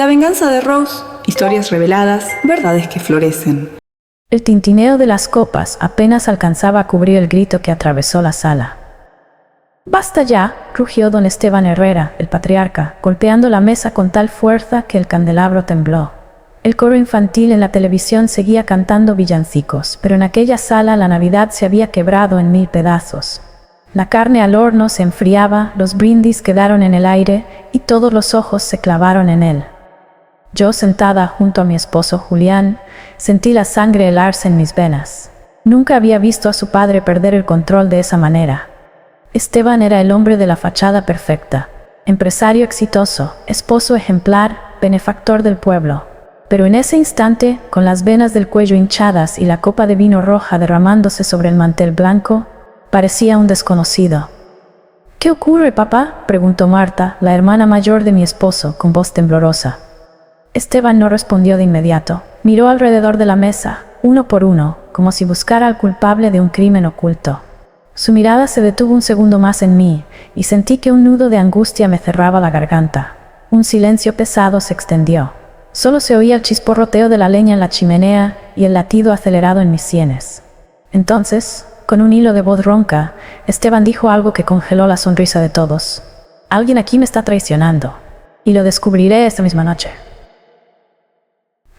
La venganza de Rose, historias reveladas, verdades que florecen. El tintineo de las copas apenas alcanzaba a cubrir el grito que atravesó la sala. «¡Basta ya!», rugió don Esteban Herrera, el patriarca, golpeando la mesa con tal fuerza que el candelabro tembló. El coro infantil en la televisión seguía cantando villancicos, pero en aquella sala la Navidad se había quebrado en 1000 pedazos. La carne al horno se enfriaba, los brindis quedaron en el aire y todos los ojos se clavaron en él. Yo, sentada junto a mi esposo Julián, sentí la sangre helarse en mis venas. Nunca había visto a su padre perder el control de esa manera. Esteban era el hombre de la fachada perfecta, empresario exitoso, esposo ejemplar, benefactor del pueblo. Pero en ese instante, con las venas del cuello hinchadas y la copa de vino roja derramándose sobre el mantel blanco, parecía un desconocido. «¿Qué ocurre, papá?», preguntó Marta, la hermana mayor de mi esposo, con voz temblorosa. Esteban no respondió de inmediato. Miró alrededor de la mesa, uno por uno, como si buscara al culpable de un crimen oculto. Su mirada se detuvo un segundo más en mí, y sentí que un nudo de angustia me cerraba la garganta. Un silencio pesado se extendió. Solo se oía el chisporroteo de la leña en la chimenea y el latido acelerado en mis sienes. Entonces, con un hilo de voz ronca, Esteban dijo algo que congeló la sonrisa de todos. «Alguien aquí me está traicionando, y lo descubriré esta misma noche».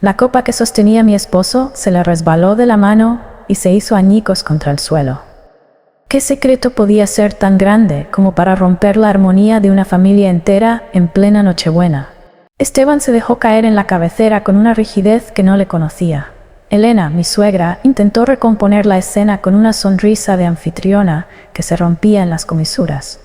La copa que sostenía mi esposo se le resbaló de la mano y se hizo añicos contra el suelo. ¿Qué secreto podía ser tan grande como para romper la armonía de una familia entera en plena Nochebuena? Esteban se dejó caer en la cabecera con una rigidez que no le conocía. Elena, mi suegra, intentó recomponer la escena con una sonrisa de anfitriona que se rompía en las comisuras.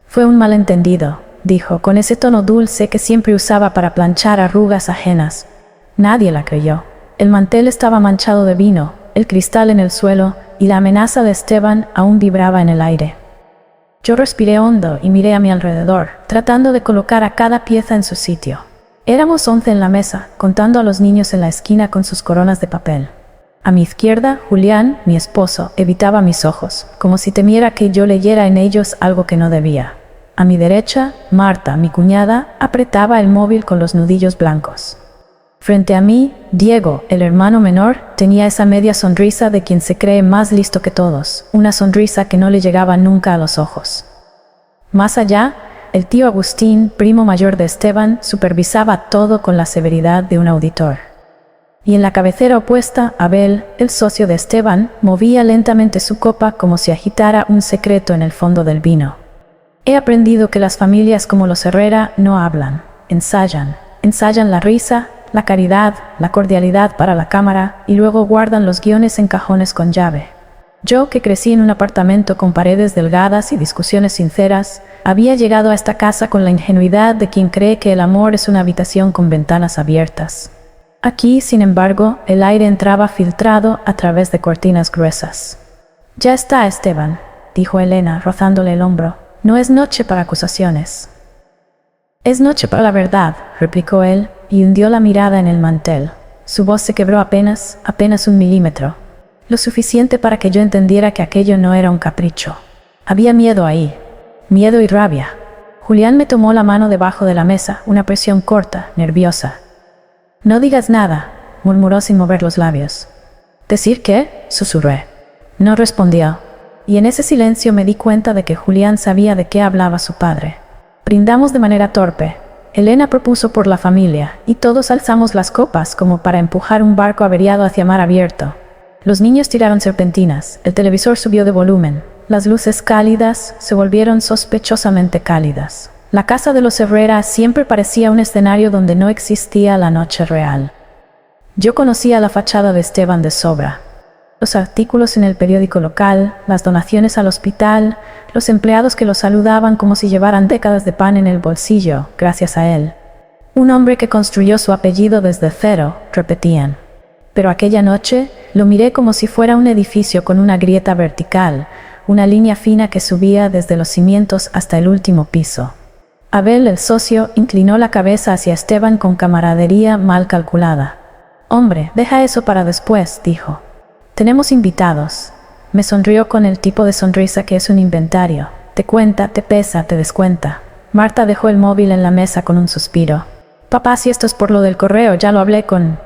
«Fue un malentendido», dijo, con ese tono dulce que siempre usaba para planchar arrugas ajenas. Nadie la creyó. El mantel estaba manchado de vino, el cristal en el suelo, y la amenaza de Esteban aún vibraba en el aire. Yo respiré hondo y miré a mi alrededor, tratando de colocar a cada pieza en su sitio. Éramos 11 en la mesa, contando a los niños en la esquina con sus coronas de papel. A mi izquierda, Julián, mi esposo, evitaba mis ojos, como si temiera que yo leyera en ellos algo que no debía. A mi derecha, Marta, mi cuñada, apretaba el móvil con los nudillos blancos. Frente a mí, Diego, el hermano menor, tenía esa media sonrisa de quien se cree más listo que todos, una sonrisa que no le llegaba nunca a los ojos. Más allá, el tío Agustín, primo mayor de Esteban, supervisaba todo con la severidad de un auditor. Y en la cabecera opuesta, Abel, el socio de Esteban, movía lentamente su copa como si agitara un secreto en el fondo del vino. He aprendido que las familias como los Herrera no hablan, ensayan la risa, la caridad, la cordialidad para la cámara y luego guardan los guiones en cajones con llave. Yo, que crecí en un apartamento con paredes delgadas y discusiones sinceras, había llegado a esta casa con la ingenuidad de quien cree que el amor es una habitación con ventanas abiertas. Aquí, sin embargo, el aire entraba filtrado a través de cortinas gruesas. «Ya está, Esteban», dijo Elena, rozándole el hombro. «No es noche para acusaciones». «Es noche para la verdad», replicó él, y hundió la mirada en el mantel. Su voz se quebró apenas 1 milímetro. Lo suficiente para que yo entendiera que aquello no era un capricho. Había miedo ahí. Miedo y rabia. Julián me tomó la mano debajo de la mesa, una presión corta, nerviosa. «No digas nada», murmuró sin mover los labios. «¿Decir qué?», susurré. No respondió. Y en ese silencio me di cuenta de que Julián sabía de qué hablaba su padre. Brindamos de manera torpe. Elena propuso por la familia, y todos alzamos las copas como para empujar un barco averiado hacia mar abierto. Los niños tiraron serpentinas, el televisor subió de volumen, las luces cálidas se volvieron sospechosamente cálidas. La casa de los Herrera siempre parecía un escenario donde no existía la noche real. Yo conocía la fachada de Esteban de sobra. Los artículos en el periódico local, las donaciones al hospital, los empleados que lo saludaban como si llevaran décadas de pan en el bolsillo, gracias a él. Un hombre que construyó su apellido desde cero, repetían. Pero aquella noche lo miré como si fuera un edificio con una grieta vertical, una línea fina que subía desde los cimientos hasta el último piso. Abel, el socio, inclinó la cabeza hacia Esteban con camaradería mal calculada. «Hombre, deja eso para después», dijo. «Tenemos invitados». Me sonrió con el tipo de sonrisa que es un inventario. Te cuenta, te pesa, te descuenta. Marta dejó el móvil en la mesa con un suspiro. Papá, si esto es por lo del correo, ya lo hablé con...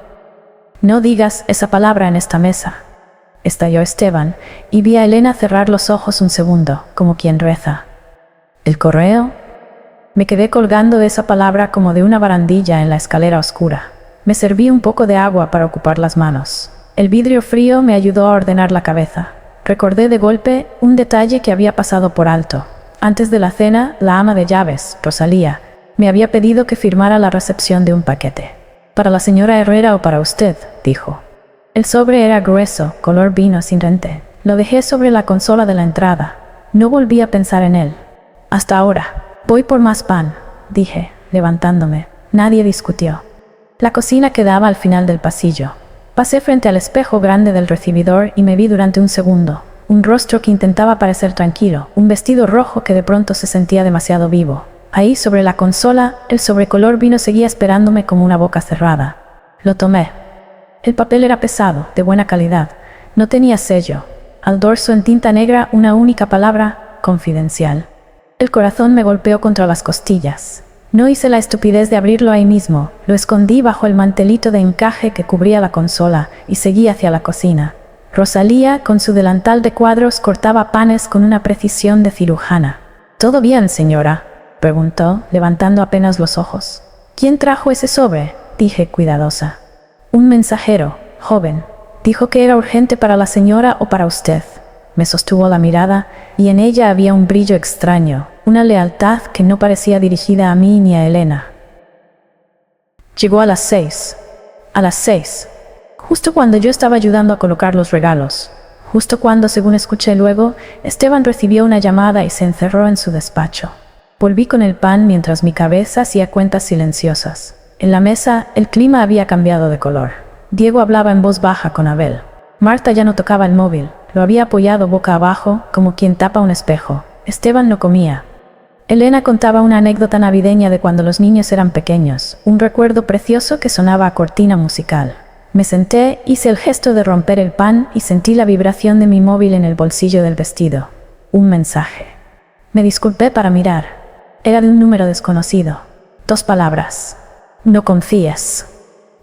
No digas esa palabra en esta mesa, estalló Esteban, y vi a Elena cerrar los ojos un segundo, como quien reza. ¿El correo? Me quedé colgando de esa palabra como de una barandilla en la escalera oscura. Me serví un poco de agua para ocupar las manos. El vidrio frío me ayudó a ordenar la cabeza. Recordé de golpe un detalle que había pasado por alto. Antes de la cena, la ama de llaves, Rosalía, me había pedido que firmara la recepción de un paquete. «Para la señora Herrera o para usted», dijo. El sobre era grueso, color vino sin rente. Lo dejé sobre la consola de la entrada. No volví a pensar en él. Hasta ahora. «Voy por más pan», dije, levantándome. Nadie discutió. La cocina quedaba al final del pasillo. Pasé frente al espejo grande del recibidor y me vi durante un segundo. Un rostro que intentaba parecer tranquilo, un vestido rojo que de pronto se sentía demasiado vivo. Ahí, sobre la consola, el sobrecolor vino seguía esperándome como una boca cerrada. Lo tomé. El papel era pesado, de buena calidad. No tenía sello. Al dorso en tinta negra una única palabra: confidencial. El corazón me golpeó contra las costillas. No hice la estupidez de abrirlo ahí mismo. Lo escondí bajo el mantelito de encaje que cubría la consola y seguí hacia la cocina. Rosalía, con su delantal de cuadros, cortaba panes con una precisión de cirujana. «¿Todo bien, señora?», preguntó, levantando apenas los ojos. «¿Quién trajo ese sobre?», dije cuidadosa. «Un mensajero, joven. Dijo que era urgente para la señora o para usted». Me sostuvo la mirada y en ella había un brillo extraño, una lealtad que no parecía dirigida a mí ni a Elena. Llegó a las 6. A las 6. Justo cuando yo estaba ayudando a colocar los regalos. Justo cuando, según escuché luego, Esteban recibió una llamada y se encerró en su despacho. Volví con el pan mientras mi cabeza hacía cuentas silenciosas. En la mesa, el clima había cambiado de color. Diego hablaba en voz baja con Abel. Marta ya no tocaba el móvil. Lo había apoyado boca abajo, como quien tapa un espejo. Esteban no comía. Elena contaba una anécdota navideña de cuando los niños eran pequeños, un recuerdo precioso que sonaba a cortina musical. Me senté, hice el gesto de romper el pan y sentí la vibración de mi móvil en el bolsillo del vestido. Un mensaje. Me disculpé para mirar. Era de un número desconocido. 2 palabras. «No confíes».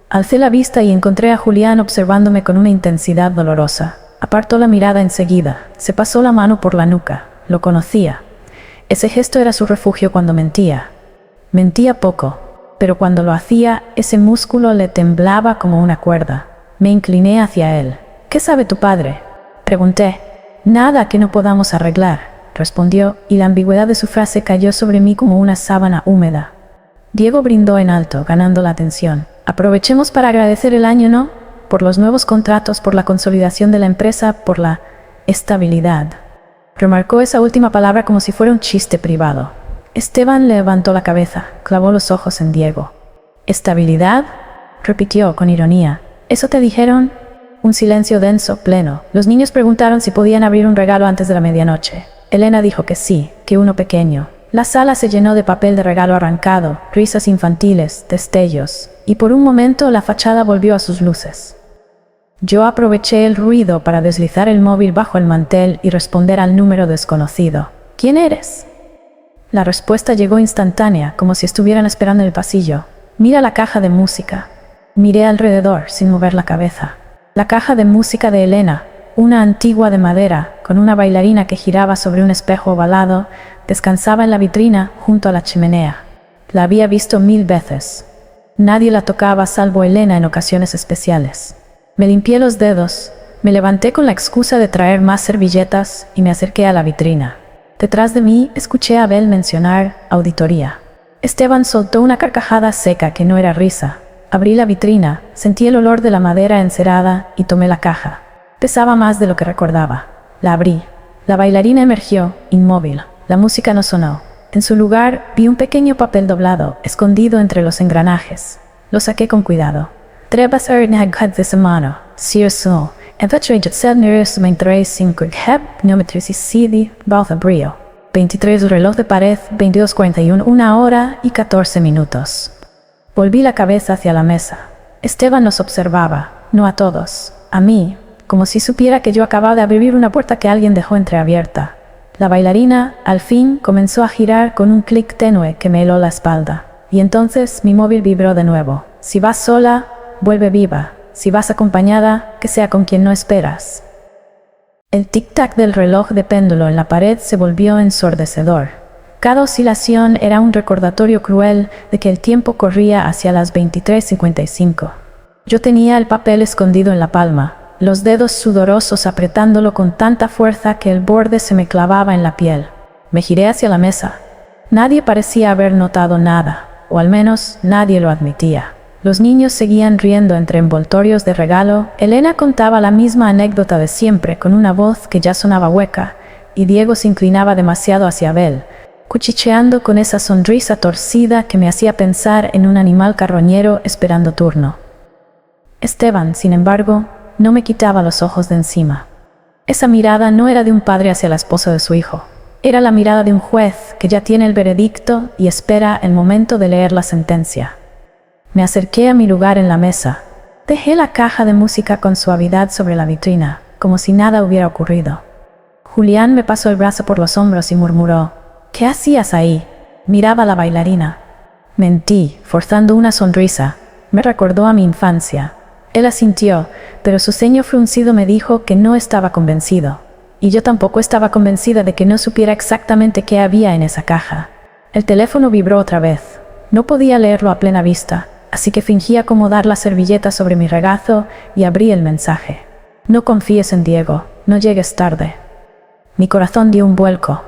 Alcé la vista y encontré a Julián observándome con una intensidad dolorosa. Apartó la mirada enseguida, se pasó la mano por la nuca. Lo conocía. Ese gesto era su refugio cuando mentía. Mentía poco, pero cuando lo hacía, ese músculo le temblaba como una cuerda. Me incliné hacia él. «¿Qué sabe tu padre?», pregunté. «Nada que no podamos arreglar», respondió, y la ambigüedad de su frase cayó sobre mí como una sábana húmeda. Diego brindó en alto, ganando la atención. «Aprovechemos para agradecer el año, ¿no? Por los nuevos contratos, por la consolidación de la empresa, por la estabilidad». Remarcó esa última palabra como si fuera un chiste privado. Esteban levantó la cabeza, clavó los ojos en Diego. «¿Estabilidad?», repitió con ironía. «¿Eso te dijeron?». Un silencio denso, pleno. Los niños preguntaron si podían abrir un regalo antes de la medianoche. Elena dijo que sí, que uno pequeño. La sala se llenó de papel de regalo arrancado, risas infantiles, destellos, y por un momento la fachada volvió a sus luces. Yo aproveché el ruido para deslizar el móvil bajo el mantel y responder al número desconocido. «¿Quién eres?». La respuesta llegó instantánea, como si estuvieran esperando en el pasillo. «Mira la caja de música». Miré alrededor, sin mover la cabeza. La caja de música de Elena, una antigua de madera, con una bailarina que giraba sobre un espejo ovalado, descansaba en la vitrina junto a la chimenea. La había visto 1000 veces. Nadie la tocaba salvo Elena en ocasiones especiales. Me limpié los dedos, me levanté con la excusa de traer más servilletas y me acerqué a la vitrina. Detrás de mí escuché a Abel mencionar auditoría. Esteban soltó una carcajada seca que no era risa. Abrí la vitrina, sentí el olor de la madera encerada y tomé la caja. Pesaba más de lo que recordaba. La abrí. La bailarina emergió, inmóvil. La música no sonó. En su lugar vi un pequeño papel doblado, escondido entre los engranajes. Lo saqué con cuidado. «Trebas nagad de semana, si eso, evacuated sedneres mentres sin heb, nometres y sidi, bautha brio». 23 reloj de pared, 22:41, 1 hora y 14 minutos. Volví la cabeza hacia la mesa. Esteban nos observaba, no a todos, a mí, como si supiera que yo acababa de abrir una puerta que alguien dejó entreabierta. La bailarina, al fin, comenzó a girar con un clic tenue que me heló la espalda. Y entonces mi móvil vibró de nuevo. Si vas sola, vuelve viva. Si vas acompañada, que sea con quien no esperas. El tic-tac del reloj de péndulo en la pared se volvió ensordecedor. Cada oscilación era un recordatorio cruel de que el tiempo corría hacia las 23:55. Yo tenía el papel escondido en la palma, los dedos sudorosos apretándolo con tanta fuerza que el borde se me clavaba en la piel. Me giré hacia la mesa. Nadie parecía haber notado nada, o al menos nadie lo admitía. Los niños seguían riendo entre envoltorios de regalo. Elena contaba la misma anécdota de siempre con una voz que ya sonaba hueca, y Diego se inclinaba demasiado hacia Abel, cuchicheando con esa sonrisa torcida que me hacía pensar en un animal carroñero esperando turno. Esteban, sin embargo, no me quitaba los ojos de encima. Esa mirada no era de un padre hacia la esposa de su hijo. Era la mirada de un juez que ya tiene el veredicto y espera el momento de leer la sentencia. Me acerqué a mi lugar en la mesa. Dejé la caja de música con suavidad sobre la vitrina, como si nada hubiera ocurrido. Julián me pasó el brazo por los hombros y murmuró: «¿Qué hacías ahí?» Miraba a la bailarina. Mentí, forzando una sonrisa. Me recordó a mi infancia. Él asintió, pero su ceño fruncido me dijo que no estaba convencido. Y yo tampoco estaba convencida de que no supiera exactamente qué había en esa caja. El teléfono vibró otra vez. No podía leerlo a plena vista, así que fingí acomodar la servilleta sobre mi regazo y abrí el mensaje. «No confíes en Diego, no llegues tarde». Mi corazón dio un vuelco.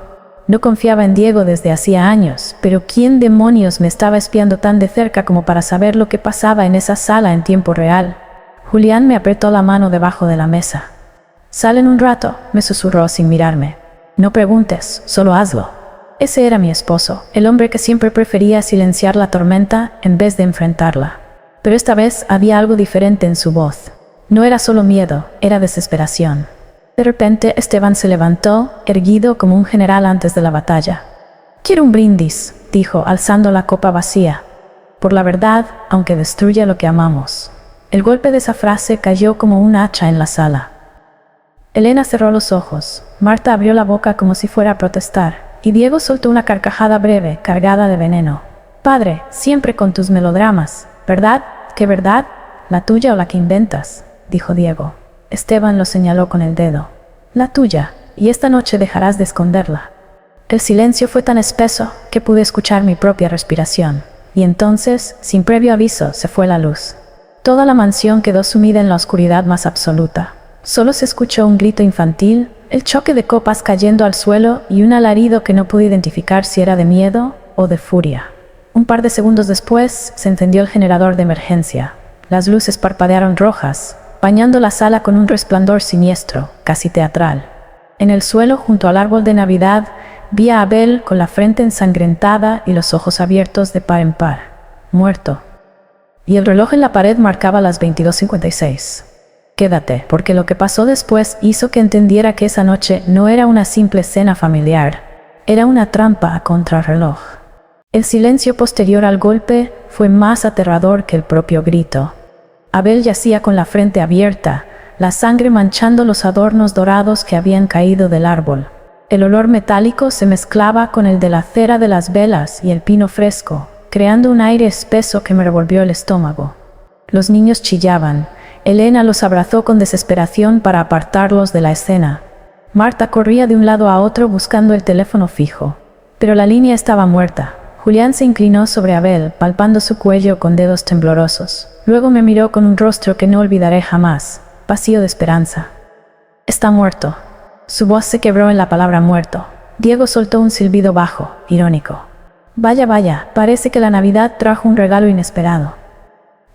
No confiaba en Diego desde hacía años, pero ¿quién demonios me estaba espiando tan de cerca como para saber lo que pasaba en esa sala en tiempo real? Julián me apretó la mano debajo de la mesa. «Sal en un rato», me susurró sin mirarme. «No preguntes, solo hazlo». Ese era mi esposo, el hombre que siempre prefería silenciar la tormenta en vez de enfrentarla. Pero esta vez había algo diferente en su voz. No era solo miedo, era desesperación. De repente Esteban se levantó, erguido como un general antes de la batalla. «Quiero un brindis», dijo, alzando la copa vacía. «Por la verdad, aunque destruya lo que amamos». El golpe de esa frase cayó como un hacha en la sala. Elena cerró los ojos. Marta abrió la boca como si fuera a protestar. Y Diego soltó una carcajada breve, cargada de veneno. «Padre, siempre con tus melodramas. ¿Verdad? ¿Qué verdad? ¿La tuya o la que inventas?», dijo Diego. Esteban lo señaló con el dedo. «La tuya, y esta noche dejarás de esconderla». El silencio fue tan espeso que pude escuchar mi propia respiración. Y entonces, sin previo aviso, se fue la luz. Toda la mansión quedó sumida en la oscuridad más absoluta. Solo se escuchó un grito infantil, el choque de copas cayendo al suelo y un alarido que no pude identificar si era de miedo o de furia. Un par de segundos después se encendió el generador de emergencia. Las luces parpadearon rojas, bañando la sala con un resplandor siniestro, casi teatral. En el suelo, junto al árbol de Navidad, vi a Abel con la frente ensangrentada y los ojos abiertos de par en par. Muerto. Y el reloj en la pared marcaba las 22:56. «Quédate», porque lo que pasó después hizo que entendiera que esa noche no era una simple cena familiar, era una trampa a contrarreloj. El silencio posterior al golpe fue más aterrador que el propio grito. Abel yacía con la frente abierta, la sangre manchando los adornos dorados que habían caído del árbol. El olor metálico se mezclaba con el de la cera de las velas y el pino fresco, creando un aire espeso que me revolvió el estómago. Los niños chillaban. Elena los abrazó con desesperación para apartarlos de la escena. Marta corría de un lado a otro buscando el teléfono fijo. Pero la línea estaba muerta. Julián se inclinó sobre Abel, palpando su cuello con dedos temblorosos. Luego me miró con un rostro que no olvidaré jamás, vacío de esperanza. «Está muerto». Su voz se quebró en la palabra muerto. Diego soltó un silbido bajo, irónico. «Vaya, vaya, parece que la Navidad trajo un regalo inesperado».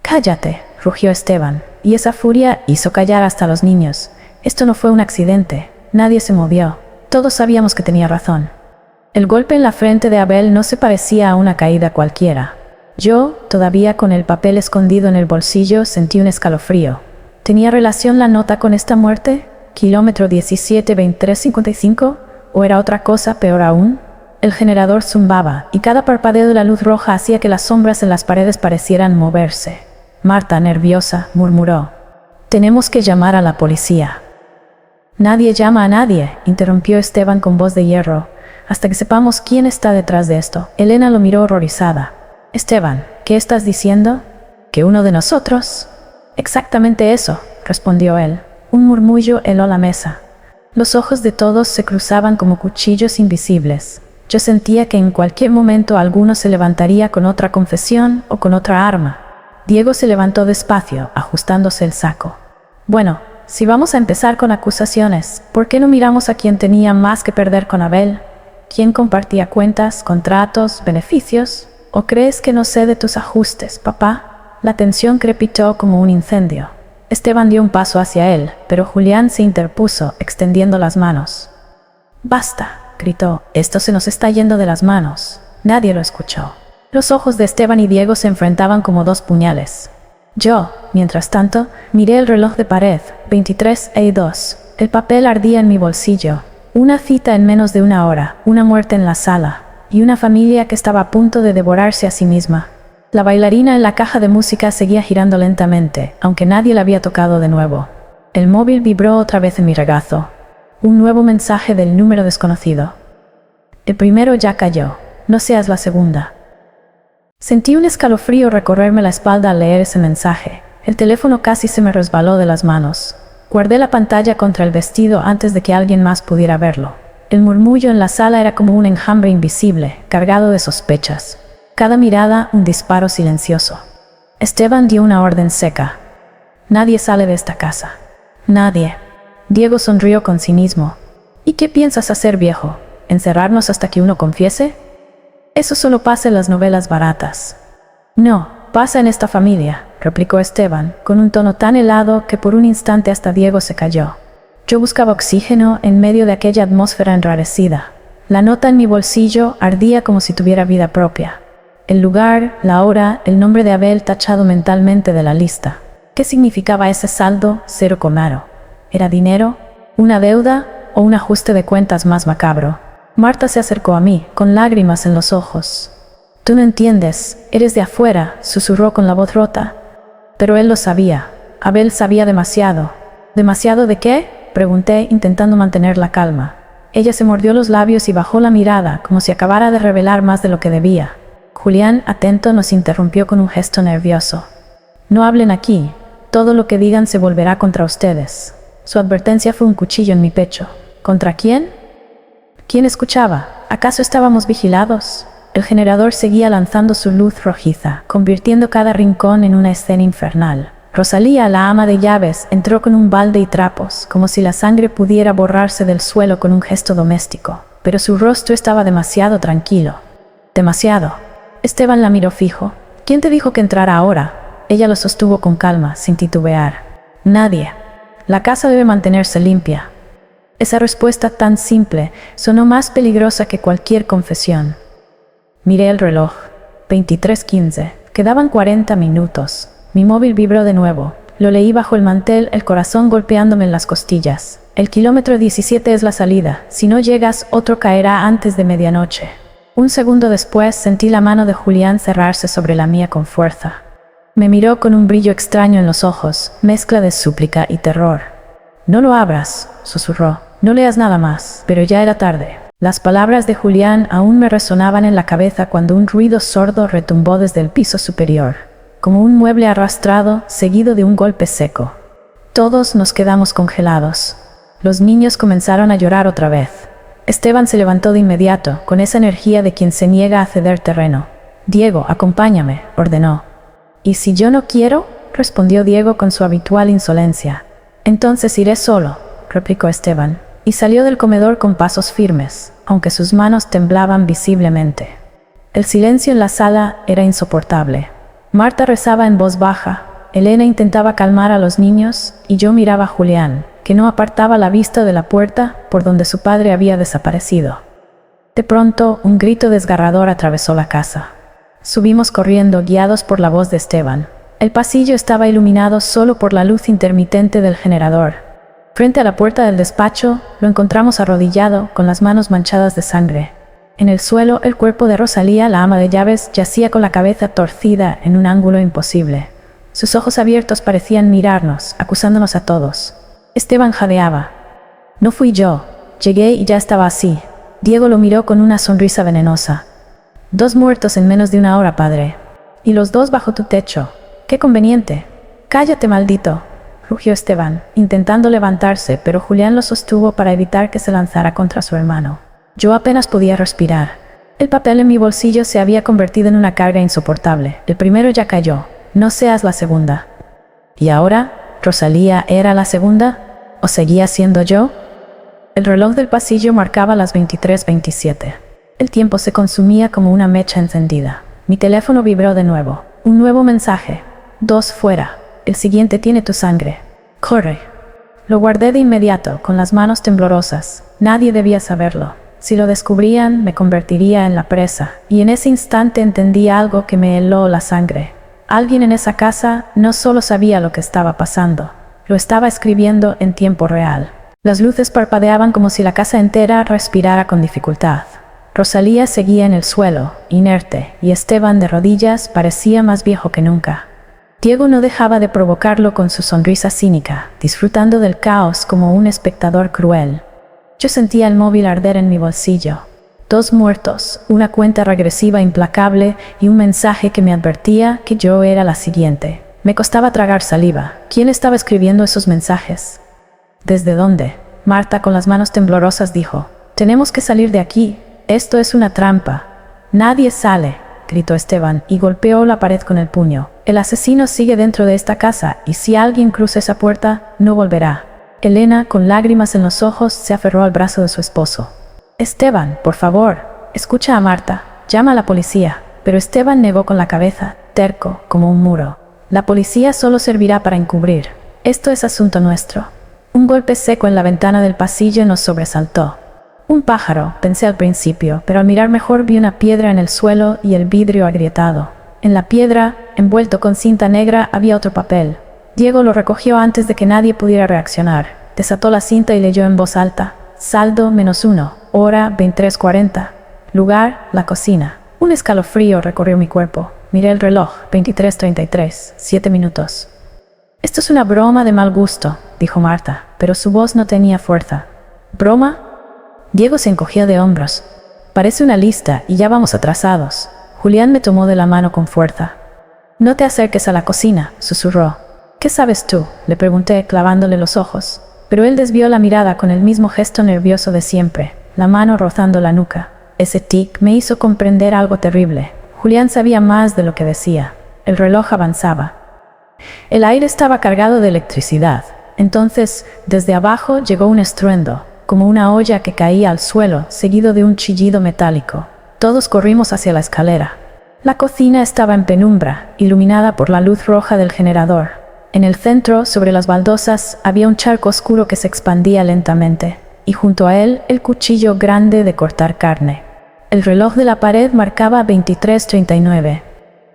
«Cállate», rugió Esteban, y esa furia hizo callar hasta a los niños. Esto no fue un accidente, nadie se movió. Todos sabíamos que tenía razón. El golpe en la frente de Abel no se parecía a una caída cualquiera. Yo, todavía con el papel escondido en el bolsillo, sentí un escalofrío. ¿Tenía relación la nota con esta muerte? ¿Kilómetro 17-23-55? ¿O era otra cosa peor aún? El generador zumbaba, y cada parpadeo de la luz roja hacía que las sombras en las paredes parecieran moverse. Marta, nerviosa, murmuró: «Tenemos que llamar a la policía». «Nadie llama a nadie», interrumpió Esteban con voz de hierro, «hasta que sepamos quién está detrás de esto». Elena lo miró horrorizada. Esteban, ¿qué estás diciendo? ¿Que uno de nosotros? Exactamente eso, respondió él. Un murmullo heló la mesa. Los ojos de todos se cruzaban como cuchillos invisibles. Yo sentía que en cualquier momento alguno se levantaría con otra confesión o con otra arma. Diego se levantó despacio, ajustándose el saco. Bueno, si vamos a empezar con acusaciones, ¿por qué no miramos a quien tenía más que perder con Abel? ¿Quién compartía cuentas, contratos, beneficios? ¿O crees que no sé de tus ajustes, papá? La tensión crepitó como un incendio. Esteban dio un paso hacia él, pero Julián se interpuso, extendiendo las manos. «Basta», gritó, «esto se nos está yendo de las manos». Nadie lo escuchó. Los ojos de Esteban y Diego se enfrentaban como dos puñales. Yo, mientras tanto, miré el reloj de pared, 23:02. El papel ardía en mi bolsillo. Una cita en menos de una hora, una muerte en la sala, y una familia que estaba a punto de devorarse a sí misma. La bailarina en la caja de música seguía girando lentamente, aunque nadie la había tocado de nuevo. El móvil vibró otra vez en mi regazo. Un nuevo mensaje del número desconocido. El primero ya cayó. No seas la segunda. Sentí un escalofrío recorrerme la espalda al leer ese mensaje. El teléfono casi se me resbaló de las manos. Guardé la pantalla contra el vestido antes de que alguien más pudiera verlo. El murmullo en la sala era como un enjambre invisible, cargado de sospechas. Cada mirada, un disparo silencioso. Esteban dio una orden seca. Nadie sale de esta casa. Nadie. Diego sonrió con cinismo. ¿Y qué piensas hacer, viejo? ¿Encerrarnos hasta que uno confiese? Eso solo pasa en las novelas baratas. No, pasa en esta familia, replicó Esteban, con un tono tan helado que por un instante hasta Diego se calló. Yo buscaba oxígeno en medio de aquella atmósfera enrarecida. La nota en mi bolsillo ardía como si tuviera vida propia. El lugar, la hora, el nombre de Abel tachado mentalmente de la lista. ¿Qué significaba ese saldo cero comaro? ¿Era dinero? ¿Una deuda? ¿O un ajuste de cuentas más macabro? Marta se acercó a mí, con lágrimas en los ojos. «Tú no entiendes, eres de afuera», susurró con la voz rota. Pero él lo sabía. Abel sabía demasiado. ¿Demasiado de qué?, pregunté, intentando mantener la calma. Ella se mordió los labios y bajó la mirada, como si acabara de revelar más de lo que debía. Julián, atento, nos interrumpió con un gesto nervioso. «No hablen aquí. Todo lo que digan se volverá contra ustedes». Su advertencia fue un cuchillo en mi pecho. ¿Contra quién? ¿Quién escuchaba? ¿Acaso estábamos vigilados? El generador seguía lanzando su luz rojiza, convirtiendo cada rincón en una escena infernal. Rosalía, la ama de llaves, entró con un balde y trapos, como si la sangre pudiera borrarse del suelo con un gesto doméstico. Pero su rostro estaba demasiado tranquilo. Demasiado. Esteban la miró fijo. ¿Quién te dijo que entrara ahora? Ella lo sostuvo con calma, sin titubear. Nadie. La casa debe mantenerse limpia. Esa respuesta tan simple sonó más peligrosa que cualquier confesión. Miré el reloj. 23:15. Quedaban 40 minutos. Mi móvil vibró de nuevo. Lo leí bajo el mantel, el corazón golpeándome en las costillas. El kilómetro 17 es la salida. Si no llegas, otro caerá antes de medianoche. Un segundo después sentí la mano de Julián cerrarse sobre la mía con fuerza. Me miró con un brillo extraño en los ojos, mezcla de súplica y terror. «No lo abras», susurró. «No leas nada más». Pero ya era tarde. Las palabras de Julián aún me resonaban en la cabeza cuando un ruido sordo retumbó desde el piso superior, como un mueble arrastrado seguido de un golpe seco. Todos nos quedamos congelados. Los niños comenzaron a llorar otra vez. Esteban se levantó de inmediato, con esa energía de quien se niega a ceder terreno. «Diego, acompáñame», ordenó. «¿Y si yo no quiero?», respondió Diego con su habitual insolencia. «Entonces iré solo», replicó Esteban, y salió del comedor con pasos firmes, aunque sus manos temblaban visiblemente. El silencio en la sala era insoportable. Marta rezaba en voz baja, Elena intentaba calmar a los niños, y yo miraba a Julián, que no apartaba la vista de la puerta por donde su padre había desaparecido. De pronto, un grito desgarrador atravesó la casa. Subimos corriendo, guiados por la voz de Esteban. El pasillo estaba iluminado solo por la luz intermitente del generador. Frente a la puerta del despacho, lo encontramos arrodillado, con las manos manchadas de sangre. En el suelo, el cuerpo de Rosalía, la ama de llaves, yacía con la cabeza torcida en un ángulo imposible. Sus ojos abiertos parecían mirarnos, acusándonos a todos. Esteban jadeaba. «No fui yo. Llegué y ya estaba así». Diego lo miró con una sonrisa venenosa. «2 muertos en menos de una hora, padre». Y los dos bajo tu techo. ¡Qué conveniente! ¡Cállate, maldito!, rugió Esteban, intentando levantarse, pero Julián lo sostuvo para evitar que se lanzara contra su hermano. Yo apenas podía respirar. El papel en mi bolsillo se había convertido en una carga insoportable. El primero ya cayó. No seas la segunda. ¿Y ahora? ¿Rosalía era la segunda? ¿O seguía siendo yo? El reloj del pasillo marcaba las 23:27. El tiempo se consumía como una mecha encendida. Mi teléfono vibró de nuevo. Un nuevo mensaje. 2 fuera. El siguiente tiene tu sangre. Corre. Lo guardé de inmediato, con las manos temblorosas. Nadie debía saberlo. Si lo descubrían, me convertiría en la presa. Y en ese instante entendí algo que me heló la sangre. Alguien en esa casa no solo sabía lo que estaba pasando, lo estaba escribiendo en tiempo real. Las luces parpadeaban como si la casa entera respirara con dificultad. Rosalía seguía en el suelo, inerte, y Esteban, de rodillas, parecía más viejo que nunca. Diego no dejaba de provocarlo con su sonrisa cínica, disfrutando del caos como un espectador cruel. Yo sentía el móvil arder en mi bolsillo. 2 muertos, una cuenta regresiva implacable y un mensaje que me advertía que yo era la siguiente. Me costaba tragar saliva. ¿Quién estaba escribiendo esos mensajes? ¿Desde dónde? Marta, con las manos temblorosas, dijo: «Tenemos que salir de aquí. Esto es una trampa». «Nadie sale», gritó Esteban y golpeó la pared con el puño. «El asesino sigue dentro de esta casa y si alguien cruza esa puerta, no volverá». Elena, con lágrimas en los ojos, se aferró al brazo de su esposo. «Esteban, por favor, escucha a Marta. Llama a la policía». Pero Esteban negó con la cabeza, terco como un muro. «La policía solo servirá para encubrir. Esto es asunto nuestro». Un golpe seco en la ventana del pasillo nos sobresaltó. Un pájaro, pensé al principio, pero al mirar mejor vi una piedra en el suelo y el vidrio agrietado. En la piedra, envuelto con cinta negra, había otro papel. Diego lo recogió antes de que nadie pudiera reaccionar. Desató la cinta y leyó en voz alta: «Saldo -1, hora 23:40. Lugar, la cocina». Un escalofrío recorrió mi cuerpo. Miré el reloj, 23:33, 7 minutos. «Esto es una broma de mal gusto», dijo Marta, pero su voz no tenía fuerza. «¿Broma?». Diego se encogió de hombros. «Parece una lista y ya vamos atrasados». Julián me tomó de la mano con fuerza. «No te acerques a la cocina», susurró. «¿Qué sabes tú?», le pregunté, clavándole los ojos. Pero él desvió la mirada con el mismo gesto nervioso de siempre, la mano rozando la nuca. Ese tic me hizo comprender algo terrible. Julián sabía más de lo que decía. El reloj avanzaba. El aire estaba cargado de electricidad. Entonces, desde abajo llegó un estruendo, como una olla que caía al suelo, seguido de un chillido metálico. Todos corrimos hacia la escalera. La cocina estaba en penumbra, iluminada por la luz roja del generador. En el centro, sobre las baldosas, había un charco oscuro que se expandía lentamente, y junto a él, el cuchillo grande de cortar carne. El reloj de la pared marcaba 23:39,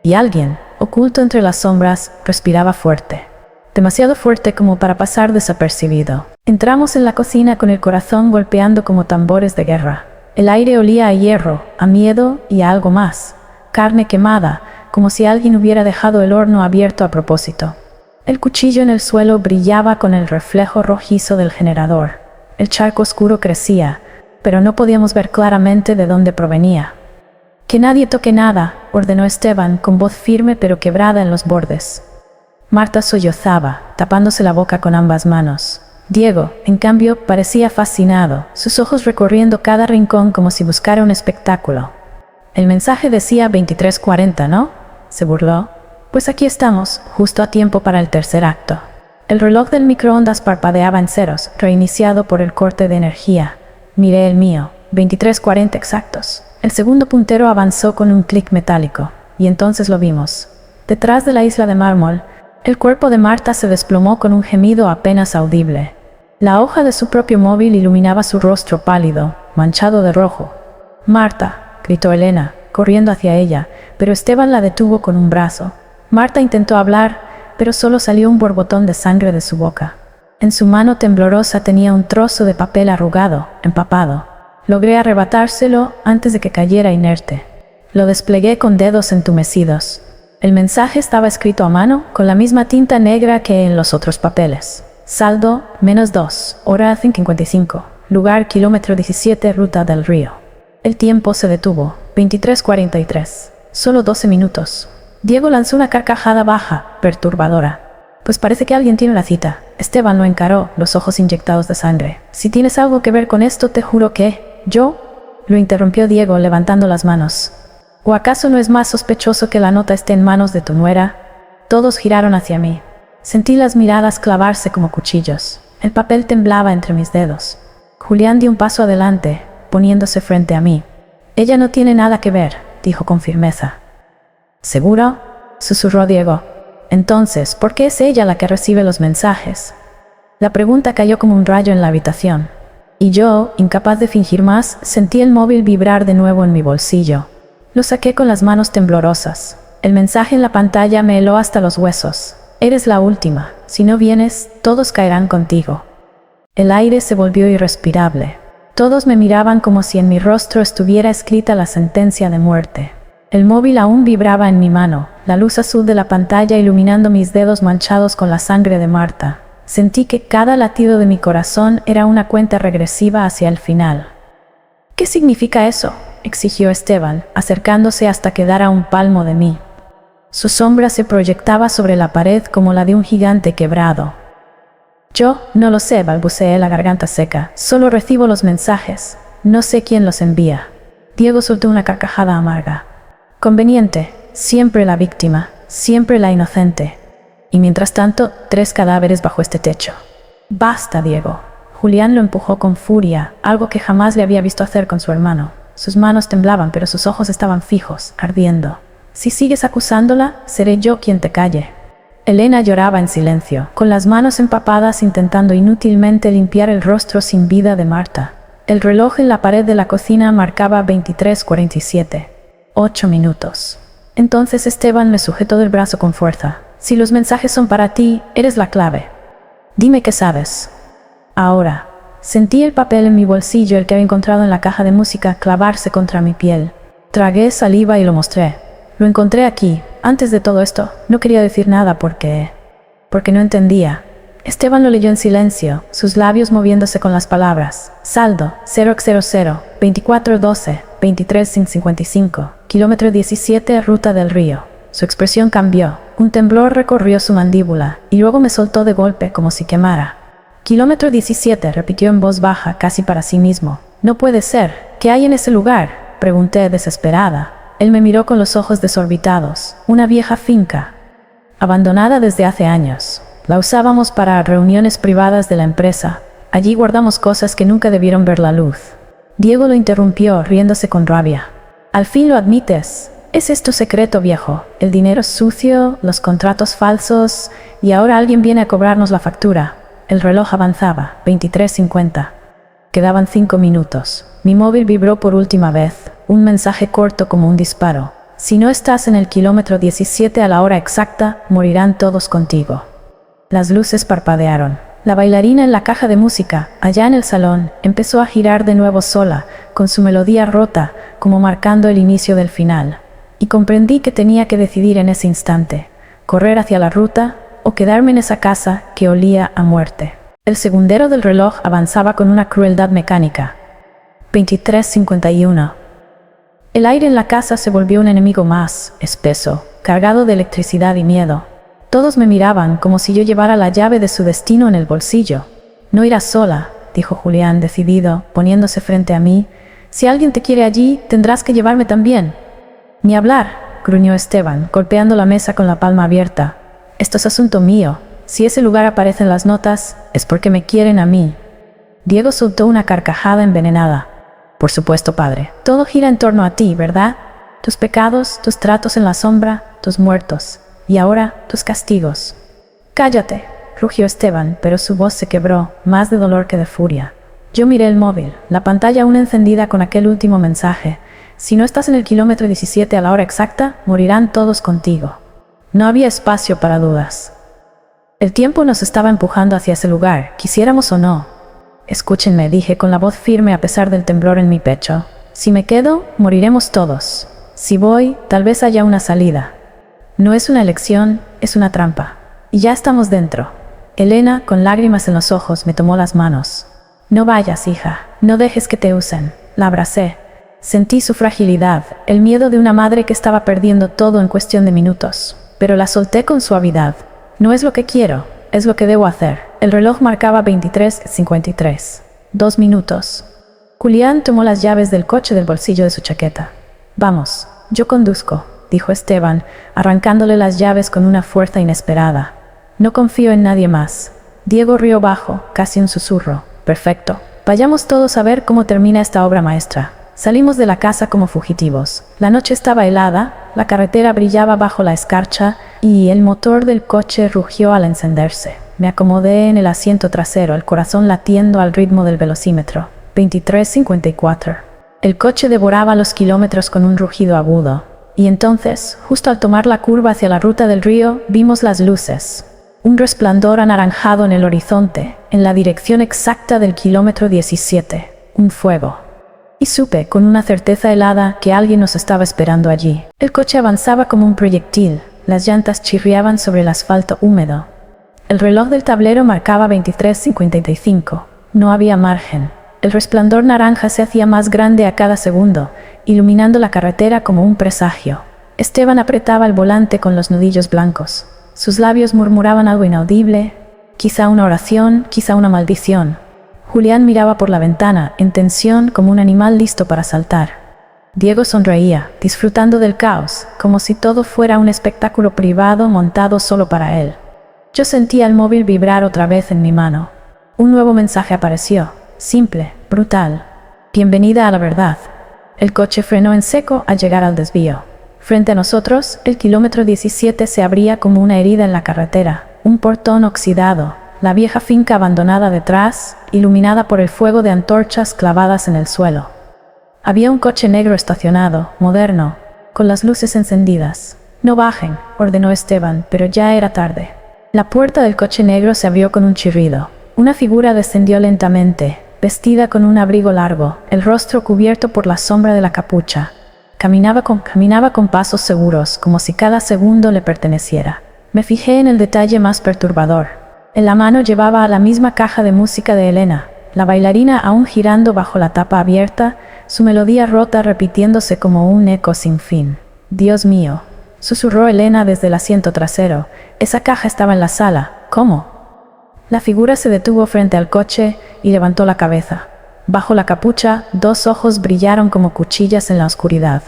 y alguien, oculto entre las sombras, respiraba fuerte. Demasiado fuerte como para pasar desapercibido. Entramos en la cocina con el corazón golpeando como tambores de guerra. El aire olía a hierro, a miedo y a algo más. Carne quemada, como si alguien hubiera dejado el horno abierto a propósito. El cuchillo en el suelo brillaba con el reflejo rojizo del generador. El charco oscuro crecía, pero no podíamos ver claramente de dónde provenía. «Que nadie toque nada», ordenó Esteban, con voz firme pero quebrada en los bordes. Marta sollozaba, tapándose la boca con ambas manos. Diego, en cambio, parecía fascinado, sus ojos recorriendo cada rincón como si buscara un espectáculo. «El mensaje decía 23:40, ¿no?», se burló. «Pues aquí estamos, justo a tiempo para el tercer acto». El reloj del microondas parpadeaba en ceros, reiniciado por el corte de energía. Miré el mío, 23:40 exactos. El segundo puntero avanzó con un clic metálico, y entonces lo vimos. Detrás de la isla de mármol, el cuerpo de Marta se desplomó con un gemido apenas audible. La hoja de su propio móvil iluminaba su rostro pálido, manchado de rojo. «Marta», gritó Elena, corriendo hacia ella, pero Esteban la detuvo con un brazo. Marta intentó hablar, pero solo salió un borbotón de sangre de su boca. En su mano temblorosa tenía un trozo de papel arrugado, empapado. Logré arrebatárselo antes de que cayera inerte. Lo desplegué con dedos entumecidos. El mensaje estaba escrito a mano con la misma tinta negra que en los otros papeles. Saldo -2, hora 5:55. Lugar kilómetro 17, ruta del río. El tiempo se detuvo, 23:43. Solo 12 minutos. Diego lanzó una carcajada baja, perturbadora. Pues parece que alguien tiene la cita. Esteban lo encaró, los ojos inyectados de sangre. Si tienes algo que ver con esto, te juro que... ¿Yo? Lo interrumpió Diego, levantando las manos. ¿O acaso no es más sospechoso que la nota esté en manos de tu nuera? Todos giraron hacia mí. Sentí las miradas clavarse como cuchillos. El papel temblaba entre mis dedos. Julián dio un paso adelante, poniéndose frente a mí. Ella no tiene nada que ver, dijo con firmeza. ¿Seguro? Susurró Diego. Entonces, ¿por qué es ella la que recibe los mensajes? La pregunta cayó como un rayo en la habitación. Y yo, incapaz de fingir más, sentí el móvil vibrar de nuevo en mi bolsillo. Lo saqué con las manos temblorosas. El mensaje en la pantalla me heló hasta los huesos. Eres la última. Si no vienes, todos caerán contigo. El aire se volvió irrespirable. Todos me miraban como si en mi rostro estuviera escrita la sentencia de muerte. El móvil aún vibraba en mi mano, la luz azul de la pantalla iluminando mis dedos manchados con la sangre de Marta. Sentí que cada latido de mi corazón era una cuenta regresiva hacia el final. ¿Qué significa eso?, exigió Esteban, acercándose hasta quedar a un palmo de mí. Su sombra se proyectaba sobre la pared como la de un gigante quebrado. Yo no lo sé, balbuceé, la garganta seca. Solo recibo los mensajes. No sé quién los envía. Diego soltó una carcajada amarga. Conveniente. Siempre la víctima. Siempre la inocente. Y mientras tanto, 3 cadáveres bajo este techo. Basta, Diego. Julián lo empujó con furia, algo que jamás le había visto hacer con su hermano. Sus manos temblaban, pero sus ojos estaban fijos, ardiendo. Si sigues acusándola, seré yo quien te calle. Elena lloraba en silencio, con las manos empapadas intentando inútilmente limpiar el rostro sin vida de Marta. El reloj en la pared de la cocina marcaba 23:47. 8 minutos. Entonces Esteban me sujetó del brazo con fuerza. Si los mensajes son para ti, eres la clave. Dime qué sabes. Ahora. Sentí el papel en mi bolsillo, el que había encontrado en la caja de música, clavarse contra mi piel. Tragué saliva y lo mostré. Lo encontré aquí. Antes de todo esto, no quería decir nada porque no entendía. Esteban lo leyó en silencio, sus labios moviéndose con las palabras. Saldo, 0x00, 2412, 2355, kilómetro 17, ruta del río. Su expresión cambió. Un temblor recorrió su mandíbula, y luego me soltó de golpe como si quemara. Kilómetro 17, repitió en voz baja, casi para sí mismo. No puede ser. ¿Qué hay en ese lugar?, pregunté desesperada. Él me miró con los ojos desorbitados. Una vieja finca, abandonada desde hace años. La usábamos para reuniones privadas de la empresa. Allí guardamos cosas que nunca debieron ver la luz. Diego lo interrumpió, riéndose con rabia. Al fin lo admites. ¿Es esto secreto, viejo? El dinero sucio, los contratos falsos, y ahora alguien viene a cobrarnos la factura. El reloj avanzaba, 23:50. Quedaban 5 minutos. Mi móvil vibró por última vez. Un mensaje corto como un disparo. Si no estás en el kilómetro 17 a la hora exacta, morirán todos contigo. Las luces parpadearon. La bailarina en la caja de música, allá en el salón, empezó a girar de nuevo sola, con su melodía rota, como marcando el inicio del final. Y comprendí que tenía que decidir en ese instante, correr hacia la ruta o quedarme en esa casa que olía a muerte. El segundero del reloj avanzaba con una crueldad mecánica. 23:51. El aire en la casa se volvió un enemigo más, espeso, cargado de electricidad y miedo. Todos me miraban como si yo llevara la llave de su destino en el bolsillo. No irás sola, dijo Julián, decidido, poniéndose frente a mí. Si alguien te quiere allí, tendrás que llevarme también. Ni hablar, gruñó Esteban, golpeando la mesa con la palma abierta. Esto es asunto mío. Si ese lugar aparece en las notas, es porque me quieren a mí. Diego soltó una carcajada envenenada. Por supuesto, padre. Todo gira en torno a ti, ¿verdad? Tus pecados, tus tratos en la sombra, tus muertos. Y ahora, tus castigos. Cállate, rugió Esteban, pero su voz se quebró, más de dolor que de furia. Yo miré el móvil, la pantalla aún encendida con aquel último mensaje. Si no estás en el kilómetro 17 a la hora exacta, morirán todos contigo. No había espacio para dudas. El tiempo nos estaba empujando hacia ese lugar, quisiéramos o no. Escúchenme, dije con la voz firme a pesar del temblor en mi pecho. Si me quedo, moriremos todos. Si voy, tal vez haya una salida. No es una elección, es una trampa. Y ya estamos dentro. Elena, con lágrimas en los ojos, me tomó las manos. No vayas, hija. No dejes que te usen. La abracé. Sentí su fragilidad, el miedo de una madre que estaba perdiendo todo en cuestión de minutos. Pero la solté con suavidad. No es lo que quiero, es lo que debo hacer. El reloj marcaba 23:53. 2 minutos. Julián tomó las llaves del coche del bolsillo de su chaqueta. Vamos, yo conduzco, dijo Esteban, arrancándole las llaves con una fuerza inesperada. No confío en nadie más. Diego rió bajo, casi un susurro. Perfecto. Vayamos todos a ver cómo termina esta obra maestra. Salimos de la casa como fugitivos. La noche estaba helada, la carretera brillaba bajo la escarcha y el motor del coche rugió al encenderse. Me acomodé en el asiento trasero, el corazón latiendo al ritmo del velocímetro. 23:54. El coche devoraba los kilómetros con un rugido agudo. Y entonces, justo al tomar la curva hacia la ruta del río, vimos las luces. Un resplandor anaranjado en el horizonte, en la dirección exacta del kilómetro 17. Un fuego. Y supe, con una certeza helada, que alguien nos estaba esperando allí. El coche avanzaba como un proyectil. Las llantas chirriaban sobre el asfalto húmedo. El reloj del tablero marcaba 23:55. No había margen. El resplandor naranja se hacía más grande a cada segundo, iluminando la carretera como un presagio. Esteban apretaba el volante con los nudillos blancos. Sus labios murmuraban algo inaudible, quizá una oración, quizá una maldición. Julián miraba por la ventana, en tensión como un animal listo para saltar. Diego sonreía, disfrutando del caos, como si todo fuera un espectáculo privado montado solo para él. Yo sentía el móvil vibrar otra vez en mi mano. Un nuevo mensaje apareció, simple, brutal. Bienvenida a la verdad. El coche frenó en seco al llegar al desvío. Frente a nosotros, el kilómetro 17 se abría como una herida en la carretera, un portón oxidado, la vieja finca abandonada detrás, iluminada por el fuego de antorchas clavadas en el suelo. Había un coche negro estacionado, moderno, con las luces encendidas. No bajen, ordenó Esteban, pero ya era tarde. La puerta del coche negro se abrió con un chirrido. Una figura descendió lentamente, vestida con un abrigo largo, el rostro cubierto por la sombra de la capucha. Caminaba con pasos seguros, como si cada segundo le perteneciera. Me fijé en el detalle más perturbador. En la mano llevaba la misma caja de música de Elena, la bailarina aún girando bajo la tapa abierta, su melodía rota repitiéndose como un eco sin fin. «Dios mío», susurró Elena desde el asiento trasero. «Esa caja estaba en la sala. ¿Cómo?» La figura se detuvo frente al coche y levantó la cabeza. Bajo la capucha, 2 ojos brillaron como cuchillas en la oscuridad.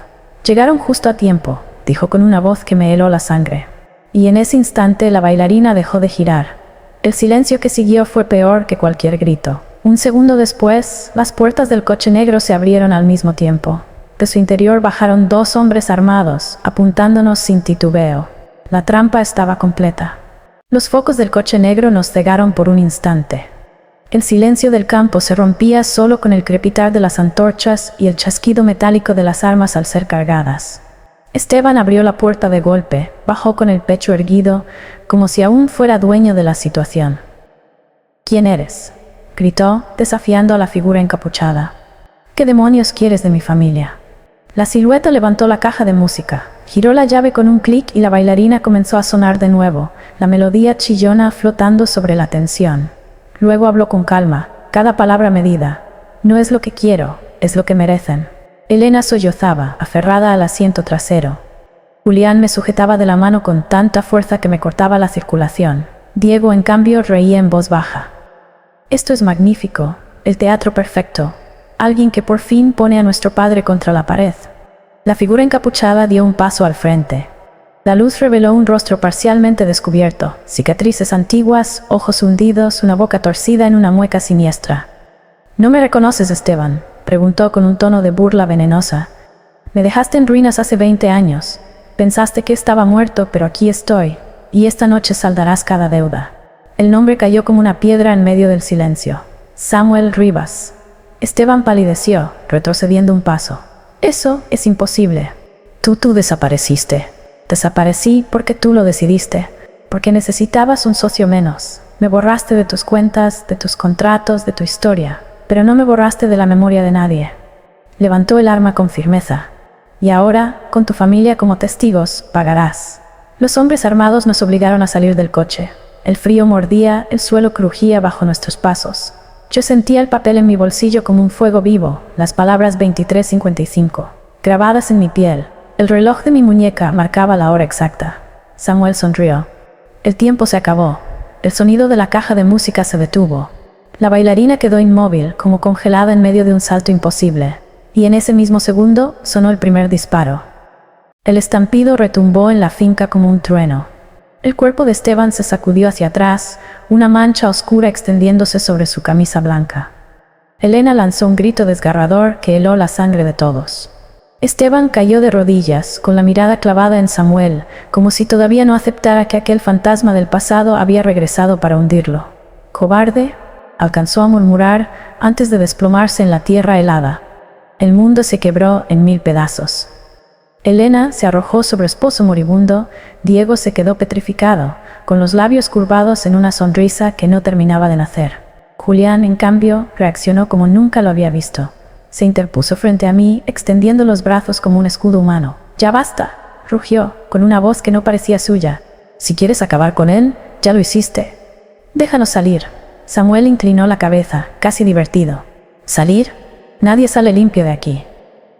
«Llegaron justo a tiempo», dijo con una voz que me heló la sangre. Y en ese instante la bailarina dejó de girar. El silencio que siguió fue peor que cualquier grito. Un segundo después, las puertas del coche negro se abrieron al mismo tiempo. De su interior bajaron 2 hombres armados, apuntándonos sin titubeo. La trampa estaba completa. Los focos del coche negro nos cegaron por un instante. El silencio del campo se rompía solo con el crepitar de las antorchas y el chasquido metálico de las armas al ser cargadas. Esteban abrió la puerta de golpe, bajó con el pecho erguido, como si aún fuera dueño de la situación. «¿Quién eres?», gritó, desafiando a la figura encapuchada. «¿Qué demonios quieres de mi familia?». La silueta levantó la caja de música, giró la llave con un clic y la bailarina comenzó a sonar de nuevo, la melodía chillona flotando sobre la tensión. Luego habló con calma, cada palabra medida. «No es lo que quiero, es lo que merecen». Elena sollozaba, aferrada al asiento trasero. Julián me sujetaba de la mano con tanta fuerza que me cortaba la circulación. Diego, en cambio, reía en voz baja. «Esto es magnífico, el teatro perfecto. Alguien que por fin pone a nuestro padre contra la pared». La figura encapuchada dio un paso al frente. La luz reveló un rostro parcialmente descubierto, cicatrices antiguas, ojos hundidos, una boca torcida en una mueca siniestra. «¿No me reconoces, Esteban?», preguntó con un tono de burla venenosa. «Me dejaste en ruinas hace 20 años. Pensaste que estaba muerto, pero aquí estoy, y esta noche saldarás cada deuda». El nombre cayó como una piedra en medio del silencio. «Samuel Rivas». Esteban palideció, retrocediendo un paso. «Eso es imposible. Tú desapareciste». «Desaparecí porque tú lo decidiste, porque necesitabas un socio menos. Me borraste de tus cuentas, de tus contratos, de tu historia, pero no me borraste de la memoria de nadie». Levantó el arma con firmeza. «Y ahora, con tu familia como testigos, pagarás». Los hombres armados nos obligaron a salir del coche. El frío mordía, el suelo crujía bajo nuestros pasos. Yo sentía el papel en mi bolsillo como un fuego vivo, las palabras 23:55, grabadas en mi piel. El reloj de mi muñeca marcaba la hora exacta. Samuel sonrió. El tiempo se acabó. El sonido de la caja de música se detuvo. La bailarina quedó inmóvil, como congelada en medio de un salto imposible. Y en ese mismo segundo sonó el primer disparo. El estampido retumbó en la finca como un trueno. El cuerpo de Esteban se sacudió hacia atrás, una mancha oscura extendiéndose sobre su camisa blanca. Elena lanzó un grito desgarrador que heló la sangre de todos. Esteban cayó de rodillas, con la mirada clavada en Samuel, como si todavía no aceptara que aquel fantasma del pasado había regresado para hundirlo. «Cobarde», alcanzó a murmurar antes de desplomarse en la tierra helada. El mundo se quebró en 1000 pedazos. Elena se arrojó sobre su esposo moribundo. Diego se quedó petrificado, con los labios curvados en una sonrisa que no terminaba de nacer. Julián, en cambio, reaccionó como nunca lo había visto. Se interpuso frente a mí, extendiendo los brazos como un escudo humano. «¡Ya basta!», rugió, con una voz que no parecía suya. «Si quieres acabar con él, ya lo hiciste. Déjanos salir». Samuel inclinó la cabeza, casi divertido. «¿Salir? Nadie sale limpio de aquí».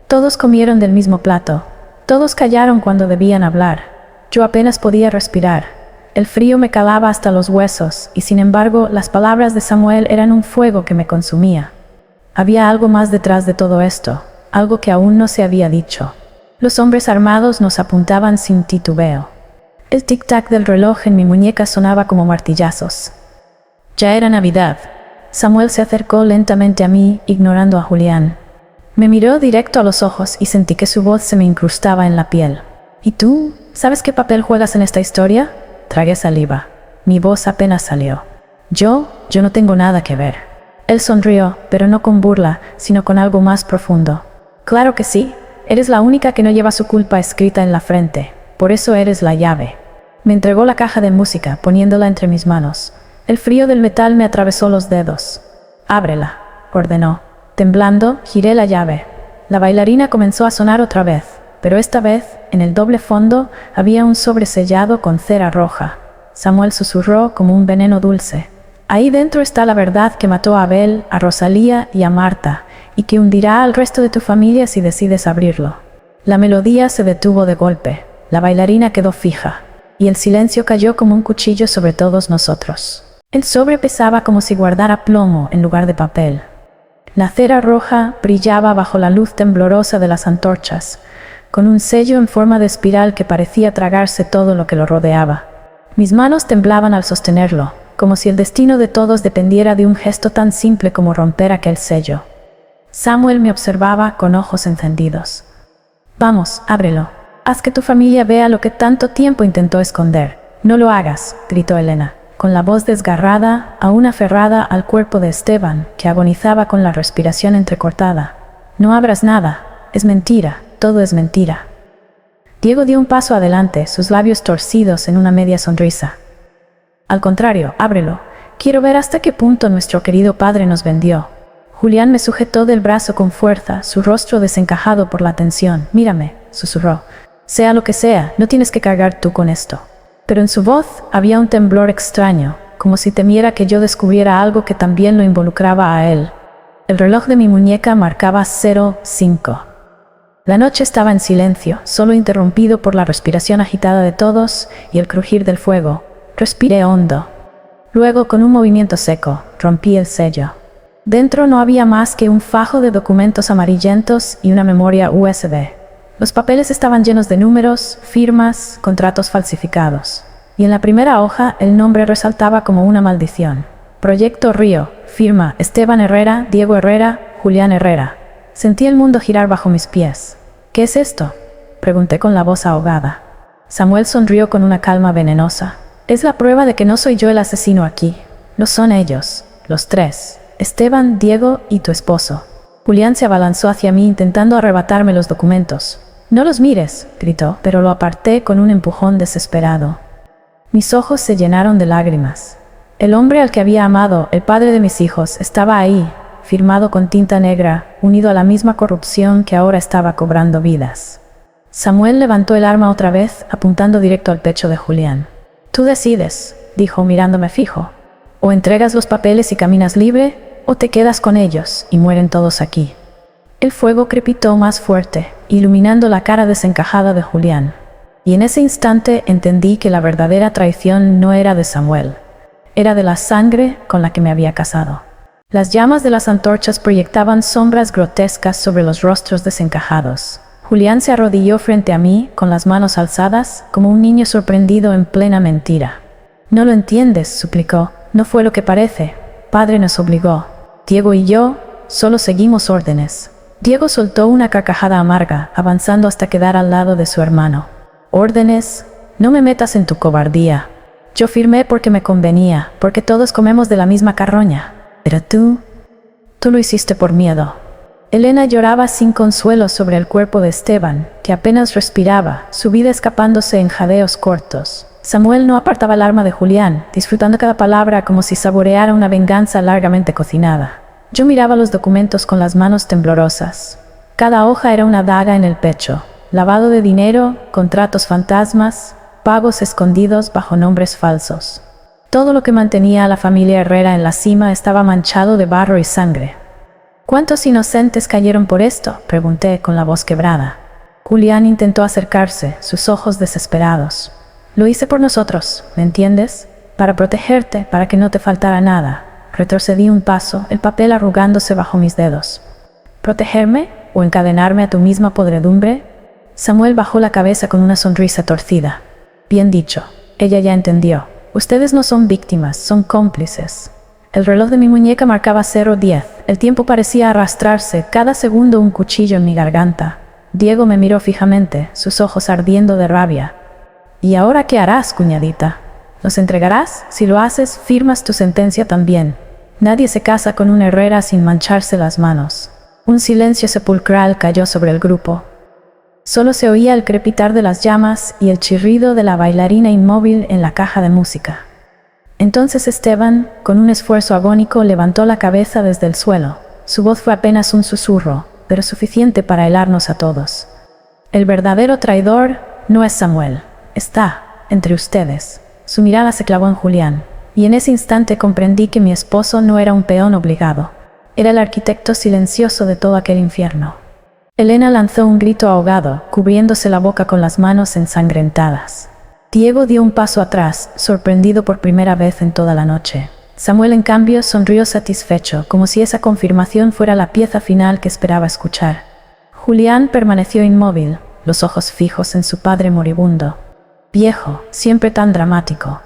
Todos comieron del mismo plato. Todos callaron cuando debían hablar. Yo apenas podía respirar. El frío me calaba hasta los huesos, y sin embargo, las palabras de Samuel eran un fuego que me consumía. Había algo más detrás de todo esto, algo que aún no se había dicho. Los hombres armados nos apuntaban sin titubeo. El tic-tac del reloj en mi muñeca sonaba como martillazos. Ya era Navidad. Samuel se acercó lentamente a mí, ignorando a Julián. Me miró directo a los ojos y sentí que su voz se me incrustaba en la piel. «¿Y tú? ¿Sabes qué papel juegas en esta historia?». Tragué saliva. Mi voz apenas salió. Yo no tengo nada que ver». Él sonrió, pero no con burla, sino con algo más profundo. «Claro que sí. Eres la única que no lleva su culpa escrita en la frente. Por eso eres la llave». Me entregó la caja de música, poniéndola entre mis manos. El frío del metal me atravesó los dedos. «Ábrela», ordenó. Temblando, giré la llave. La bailarina comenzó a sonar otra vez, pero esta vez, en el doble fondo, había un sobre sellado con cera roja. Samuel susurró como un veneno dulce. «Ahí dentro está la verdad que mató a Abel, a Rosalía y a Marta, y que hundirá al resto de tu familia si decides abrirlo». La melodía se detuvo de golpe. La bailarina quedó fija, y el silencio cayó como un cuchillo sobre todos nosotros. El sobre pesaba como si guardara plomo en lugar de papel. La cera roja brillaba bajo la luz temblorosa de las antorchas, con un sello en forma de espiral que parecía tragarse todo lo que lo rodeaba. Mis manos temblaban al sostenerlo, como si el destino de todos dependiera de un gesto tan simple como romper aquel sello. Samuel me observaba con ojos encendidos. «Vamos, ábrelo. Haz que tu familia vea lo que tanto tiempo intentó esconder». «No lo hagas», gritó Elena, con la voz desgarrada, aún aferrada al cuerpo de Esteban, que agonizaba con la respiración entrecortada. «No abras nada. Es mentira. Todo es mentira». Diego dio un paso adelante, sus labios torcidos en una media sonrisa. «Al contrario, ábrelo. Quiero ver hasta qué punto nuestro querido padre nos vendió». Julián me sujetó del brazo con fuerza, su rostro desencajado por la tensión. «Mírame», susurró. «Sea lo que sea, no tienes que cargar tú con esto». Pero en su voz había un temblor extraño, como si temiera que yo descubriera algo que también lo involucraba a él. El reloj de mi muñeca marcaba 05. La noche estaba en silencio, solo interrumpido por la respiración agitada de todos y el crujir del fuego. Respiré hondo. Luego, con un movimiento seco, rompí el sello. Dentro no había más que un fajo de documentos amarillentos y una memoria USB. Los papeles estaban llenos de números, firmas, contratos falsificados. Y en la primera hoja el nombre resaltaba como una maldición. Proyecto Río, firma Esteban Herrera, Diego Herrera, Julián Herrera. Sentí el mundo girar bajo mis pies. «¿Qué es esto?», pregunté con la voz ahogada. Samuel sonrió con una calma venenosa. «Es la prueba de que no soy yo el asesino aquí. Lo son ellos, los tres. Esteban, Diego y tu esposo». Julián se abalanzó hacia mí intentando arrebatarme los documentos. «No los mires», gritó, pero lo aparté con un empujón desesperado. Mis ojos se llenaron de lágrimas. El hombre al que había amado, el padre de mis hijos, estaba ahí, firmado con tinta negra, unido a la misma corrupción que ahora estaba cobrando vidas. Samuel levantó el arma otra vez, apuntando directo al pecho de Julián. «Tú decides», dijo mirándome fijo. «O entregas los papeles y caminas libre, o te quedas con ellos y mueren todos aquí. El fuego crepitó más fuerte, iluminando la cara desencajada de Julián. Y en ese instante entendí que la verdadera traición no era de Samuel, era de la sangre con la que me había casado. Las llamas de las antorchas proyectaban sombras grotescas sobre los rostros desencajados. Julián se arrodilló frente a mí, con las manos alzadas, como un niño sorprendido en plena mentira. «No lo entiendes», suplicó. «No fue lo que parece. Padre nos obligó. Diego y yo solo seguimos órdenes». Diego soltó una carcajada amarga, avanzando hasta quedar al lado de su hermano. «¿Órdenes? No me metas en tu cobardía. Yo firmé porque me convenía, porque todos comemos de la misma carroña. Pero tú lo hiciste por miedo». Elena lloraba sin consuelo sobre el cuerpo de Esteban, que apenas respiraba, su vida escapándose en jadeos cortos. Samuel no apartaba el arma de Julián, disfrutando cada palabra como si saboreara una venganza largamente cocinada. Yo miraba los documentos con las manos temblorosas. Cada hoja era una daga en el pecho. Lavado de dinero, contratos fantasmas, pagos escondidos bajo nombres falsos. Todo lo que mantenía a la familia Herrera en la cima estaba manchado de barro y sangre. «¿Cuántos inocentes cayeron por esto?», pregunté con la voz quebrada. Julián intentó acercarse, sus ojos desesperados. «Lo hice por nosotros, ¿me entiendes? Para protegerte, para que no te faltara nada». Retrocedí un paso, el papel arrugándose bajo mis dedos. «¿Protegerme o encadenarme a tu misma podredumbre?». Samuel bajó la cabeza con una sonrisa torcida. «Bien dicho». Ella ya entendió. «Ustedes no son víctimas, son cómplices». El reloj de mi muñeca marcaba 0:10. El tiempo parecía arrastrarse, cada segundo un cuchillo en mi garganta. Diego me miró fijamente, sus ojos ardiendo de rabia. «¿Y ahora qué harás, cuñadita? ¿Nos entregarás? Si lo haces, firmas tu sentencia también». Nadie se casa con una Herrera sin mancharse las manos. Un silencio sepulcral cayó sobre el grupo. Solo se oía el crepitar de las llamas y el chirrido de la bailarina inmóvil en la caja de música. Entonces Esteban, con un esfuerzo agónico, levantó la cabeza desde el suelo. Su voz fue apenas un susurro, pero suficiente para helarnos a todos. «El verdadero traidor no es Samuel, está entre ustedes». Su mirada se clavó en Julián, y en ese instante comprendí que mi esposo no era un peón obligado. Era el arquitecto silencioso de todo aquel infierno. Elena lanzó un grito ahogado, cubriéndose la boca con las manos ensangrentadas. Diego dio un paso atrás, sorprendido por primera vez en toda la noche. Samuel, en cambio, sonrió satisfecho, como si esa confirmación fuera la pieza final que esperaba escuchar. Julián permaneció inmóvil, los ojos fijos en su padre moribundo. Viejo, siempre tan dramático.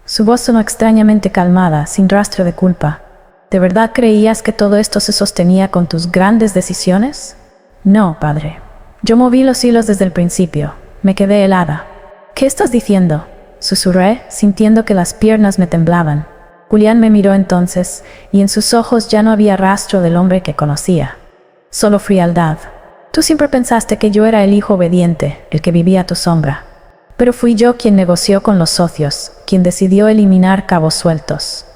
Su voz sonó extrañamente calmada, sin rastro de culpa. ¿De verdad creías que todo esto se sostenía con tus grandes decisiones? No, padre. Yo moví los hilos desde el principio. Me quedé helada. «¿Qué estás diciendo?», susurré, sintiendo que las piernas me temblaban. Julián me miró entonces, y en sus ojos ya no había rastro del hombre que conocía. Solo frialdad. «Tú siempre pensaste que yo era el hijo obediente, el que vivía a tu sombra. Pero fui yo quien negoció con los socios, quien decidió eliminar cabos sueltos».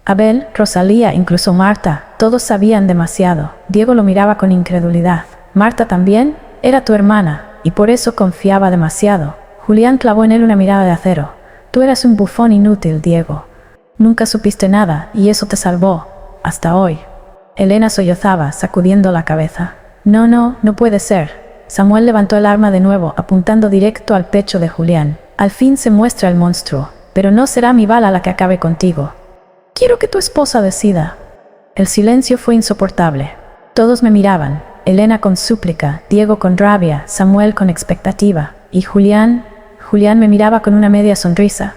Abel, Rosalía, incluso Marta, todos sabían demasiado. Diego lo miraba con incredulidad. «¿Marta también? Era tu hermana, y por eso confiaba demasiado». Julián clavó en él una mirada de acero. «Tú eras un bufón inútil, Diego. Nunca supiste nada, y eso te salvó. Hasta hoy». Elena sollozaba, sacudiendo la cabeza. No puede ser». Samuel levantó el arma de nuevo, apuntando directo al pecho de Julián. «Al fin se muestra el monstruo, pero no será mi bala la que acabe contigo. Quiero que tu esposa decida». El silencio fue insoportable. Todos me miraban, Elena con súplica, Diego con rabia, Samuel con expectativa, y Julián me miraba con una media sonrisa.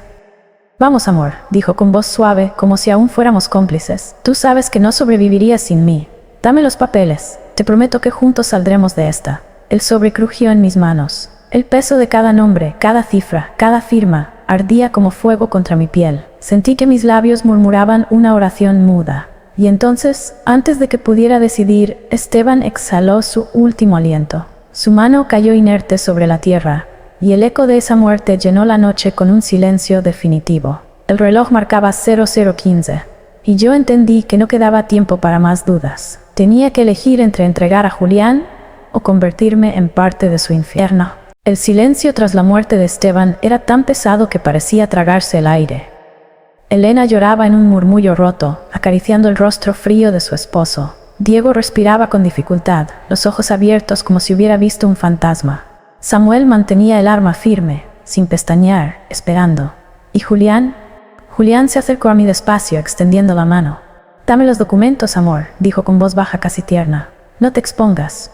«Vamos, amor», dijo con voz suave, como si aún fuéramos cómplices. «Tú sabes que no sobrevivirías sin mí. Dame los papeles. Te prometo que juntos saldremos de esta». El sobre crujió en mis manos. El peso de cada nombre, cada cifra, cada firma, ardía como fuego contra mi piel. Sentí que mis labios murmuraban una oración muda. Y entonces, antes de que pudiera decidir, Esteban exhaló su último aliento. Su mano cayó inerte sobre la tierra, y el eco de esa muerte llenó la noche con un silencio definitivo. El reloj marcaba 00:15, y yo entendí que no quedaba tiempo para más dudas. Tenía que elegir entre entregar a Julián o convertirme en parte de su infierno. El silencio tras la muerte de Esteban era tan pesado que parecía tragarse el aire. Elena lloraba en un murmullo roto, acariciando el rostro frío de su esposo. Diego respiraba con dificultad, los ojos abiertos como si hubiera visto un fantasma. Samuel mantenía el arma firme, sin pestañear, esperando. ¿Y Julián? Julián se acercó a mí despacio, extendiendo la mano. «Dame los documentos, amor», dijo con voz baja casi tierna. «No te expongas.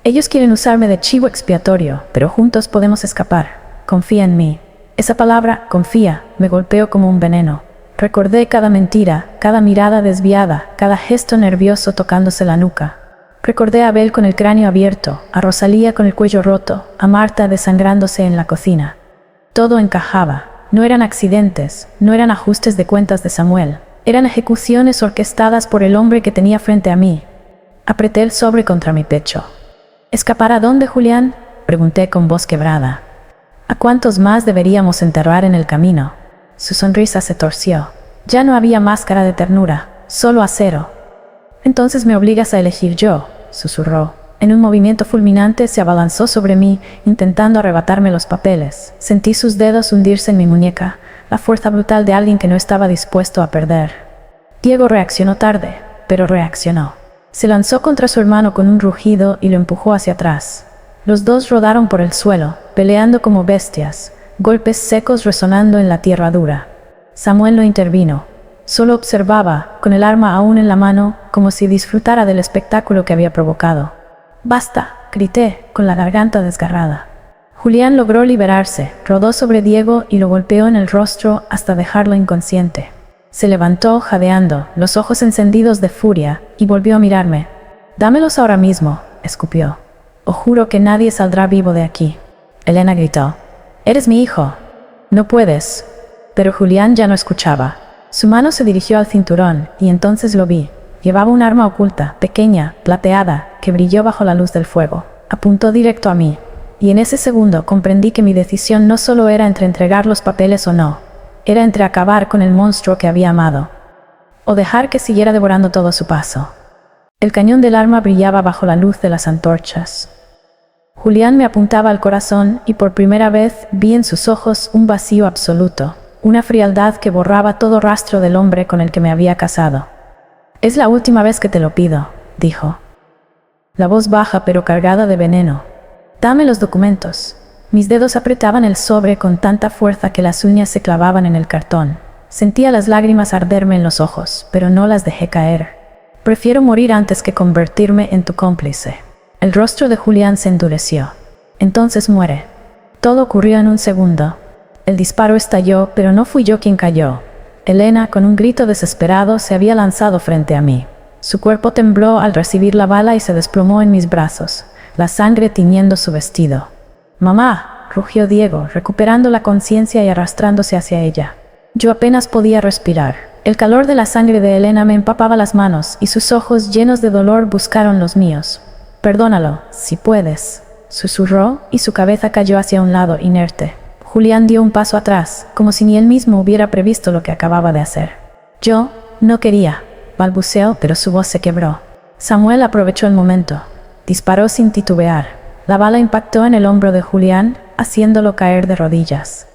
Ellos quieren usarme de chivo expiatorio, pero juntos podemos escapar. Confía en mí». Esa palabra, confía, me golpeó como un veneno. Recordé cada mentira, cada mirada desviada, cada gesto nervioso tocándose la nuca. Recordé a Abel con el cráneo abierto, a Rosalía con el cuello roto, a Marta desangrándose en la cocina. Todo encajaba. No eran accidentes, no eran ajustes de cuentas de Samuel. Eran ejecuciones orquestadas por el hombre que tenía frente a mí. Apreté el sobre contra mi pecho. «¿Escapar a dónde, Julián?», pregunté con voz quebrada. «¿A cuántos más deberíamos enterrar en el camino?». Su sonrisa se torció. Ya no había máscara de ternura, solo acero. «Entonces me obligas a elegir yo», susurró. En un movimiento fulminante se abalanzó sobre mí, intentando arrebatarme los papeles. Sentí sus dedos hundirse en mi muñeca, la fuerza brutal de alguien que no estaba dispuesto a perder. Diego reaccionó tarde, pero reaccionó. Se lanzó contra su hermano con un rugido y lo empujó hacia atrás. Los dos rodaron por el suelo, peleando como bestias, golpes secos resonando en la tierra dura. Samuel no intervino. Solo observaba, con el arma aún en la mano, como si disfrutara del espectáculo que había provocado. «¡Basta!», grité, con la garganta desgarrada. Julián logró liberarse, rodó sobre Diego y lo golpeó en el rostro hasta dejarlo inconsciente. Se levantó, jadeando, los ojos encendidos de furia, y volvió a mirarme. «Dámelos ahora mismo», escupió. «O juro que nadie saldrá vivo de aquí». Elena gritó. «Eres mi hijo. No puedes». Pero Julián ya no escuchaba. Su mano se dirigió al cinturón, y entonces lo vi. Llevaba un arma oculta, pequeña, plateada, que brilló bajo la luz del fuego. Apuntó directo a mí. Y en ese segundo comprendí que mi decisión no solo era entre entregar los papeles o no. Era entre acabar con el monstruo que había amado, o dejar que siguiera devorando todo a su paso. El cañón del arma brillaba bajo la luz de las antorchas. Julián me apuntaba al corazón y por primera vez vi en sus ojos un vacío absoluto, una frialdad que borraba todo rastro del hombre con el que me había casado. «Es la última vez que te lo pido», dijo. La voz baja pero cargada de veneno. «Dame los documentos». Mis dedos apretaban el sobre con tanta fuerza que las uñas se clavaban en el cartón. Sentía las lágrimas arderme en los ojos, pero no las dejé caer. «Prefiero morir antes que convertirme en tu cómplice». El rostro de Julián se endureció. «Entonces muere». Todo ocurrió en un segundo. El disparo estalló, pero no fui yo quien cayó. Elena, con un grito desesperado, se había lanzado frente a mí. Su cuerpo tembló al recibir la bala y se desplomó en mis brazos, la sangre tiñendo su vestido. «¡Mamá!», rugió Diego, recuperando la conciencia y arrastrándose hacia ella. Yo apenas podía respirar. El calor de la sangre de Elena me empapaba las manos y sus ojos llenos de dolor buscaron los míos. «Perdónalo, si puedes», susurró y su cabeza cayó hacia un lado, inerte. Julián dio un paso atrás, como si ni él mismo hubiera previsto lo que acababa de hacer. «Yo no quería», balbuceó, pero su voz se quebró. Samuel aprovechó el momento. Disparó sin titubear. La bala impactó en el hombro de Julián, haciéndolo caer de rodillas.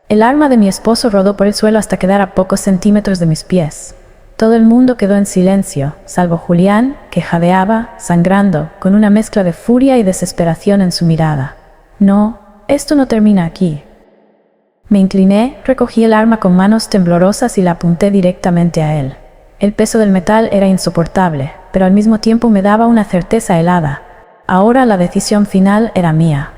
El arma de mi esposo rodó por el suelo hasta quedar a pocos centímetros de mis pies. Todo el mundo quedó en silencio, salvo Julián, que jadeaba, sangrando, con una mezcla de furia y desesperación en su mirada. «No, esto no termina aquí». Me incliné, recogí el arma con manos temblorosas y la apunté directamente a él. El peso del metal era insoportable, pero al mismo tiempo me daba una certeza helada. Ahora la decisión final era mía.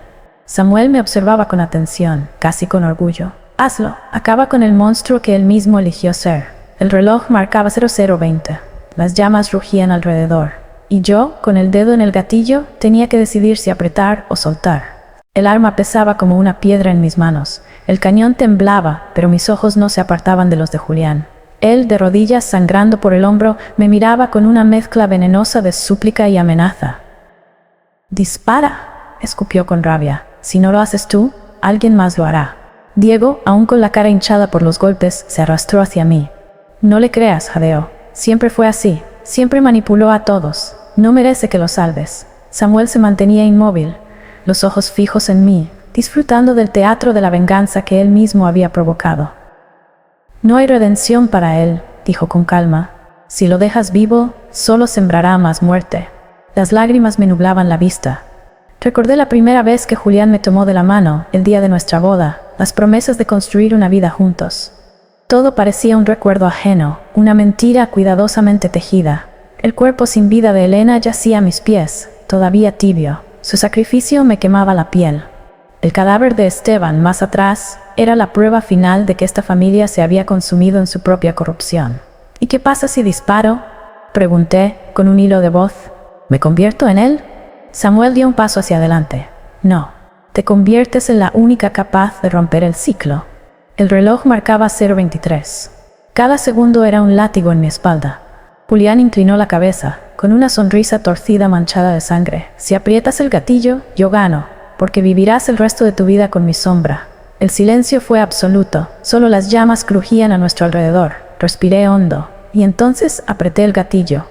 Samuel me observaba con atención, casi con orgullo. «Hazlo, acaba con el monstruo que él mismo eligió ser». El reloj marcaba 00:20. Las llamas rugían alrededor. Y yo, con el dedo en el gatillo, tenía que decidir si apretar o soltar. El arma pesaba como una piedra en mis manos. El cañón temblaba, pero mis ojos no se apartaban de los de Julián. Él, de rodillas, sangrando por el hombro, me miraba con una mezcla venenosa de súplica y amenaza. «Dispara», escupió con rabia. «Si no lo haces tú, alguien más lo hará». Diego, aún con la cara hinchada por los golpes, se arrastró hacia mí. «No le creas», jadeó. «Siempre fue así. Siempre manipuló a todos. No merece que lo salves». Samuel se mantenía inmóvil, los ojos fijos en mí, disfrutando del teatro de la venganza que él mismo había provocado. No hay redención para él, dijo con calma. Si lo dejas vivo, solo sembrará más muerte. Las lágrimas me nublaban la vista. Recordé la primera vez que Julián me tomó de la mano, el día de nuestra boda, las promesas de construir una vida juntos. Todo parecía un recuerdo ajeno, una mentira cuidadosamente tejida. El cuerpo sin vida de Elena yacía a mis pies, todavía tibio. Su sacrificio me quemaba la piel. El cadáver de Esteban, más atrás, era la prueba final de que esta familia se había consumido en su propia corrupción. ¿Y qué pasa si disparo?, pregunté, con un hilo de voz. ¿Me convierto en él? Samuel dio un paso hacia adelante. No, te conviertes en la única capaz de romper el ciclo. El reloj marcaba 0:23. Cada segundo era un látigo en mi espalda. Julián inclinó la cabeza, con una sonrisa torcida manchada de sangre. Si aprietas el gatillo, yo gano, porque vivirás el resto de tu vida con mi sombra. El silencio fue absoluto, solo las llamas crujían a nuestro alrededor. Respiré hondo, y entonces apreté el gatillo.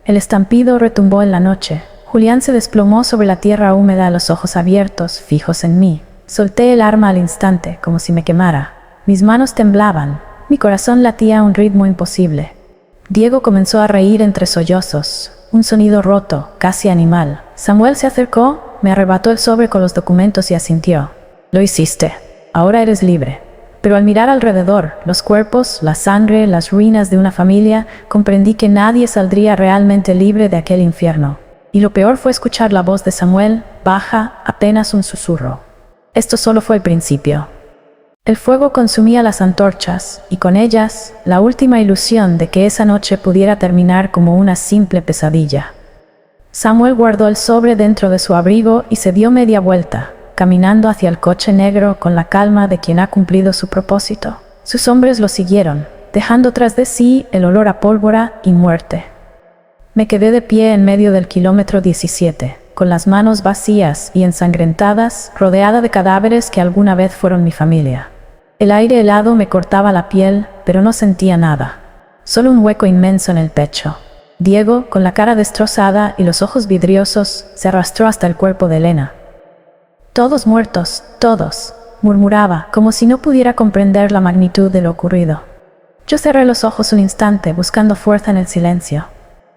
El estampido retumbó en la noche. Julián se desplomó sobre la tierra húmeda, los ojos abiertos, fijos en mí. Solté el arma al instante, como si me quemara. Mis manos temblaban, mi corazón latía a un ritmo imposible. Diego comenzó a reír entre sollozos, un sonido roto, casi animal. Samuel se acercó, me arrebató el sobre con los documentos y asintió. Lo hiciste, ahora eres libre. Pero al mirar alrededor, los cuerpos, la sangre, las ruinas de una familia, comprendí que nadie saldría realmente libre de aquel infierno. Y lo peor fue escuchar la voz de Samuel, baja, apenas un susurro. Esto solo fue el principio. El fuego consumía las antorchas, y con ellas, la última ilusión de que esa noche pudiera terminar como una simple pesadilla. Samuel guardó el sobre dentro de su abrigo y se dio media vuelta, caminando hacia el coche negro con la calma de quien ha cumplido su propósito. Sus hombres lo siguieron, dejando tras de sí el olor a pólvora y muerte. Me quedé de pie en medio del kilómetro 17, con las manos vacías y ensangrentadas, rodeada de cadáveres que alguna vez fueron mi familia. El aire helado me cortaba la piel, pero no sentía nada. Solo un hueco inmenso en el pecho. Diego, con la cara destrozada y los ojos vidriosos, se arrastró hasta el cuerpo de Elena. Todos muertos, todos, murmuraba, como si no pudiera comprender la magnitud de lo ocurrido. Yo cerré los ojos un instante, buscando fuerza en el silencio.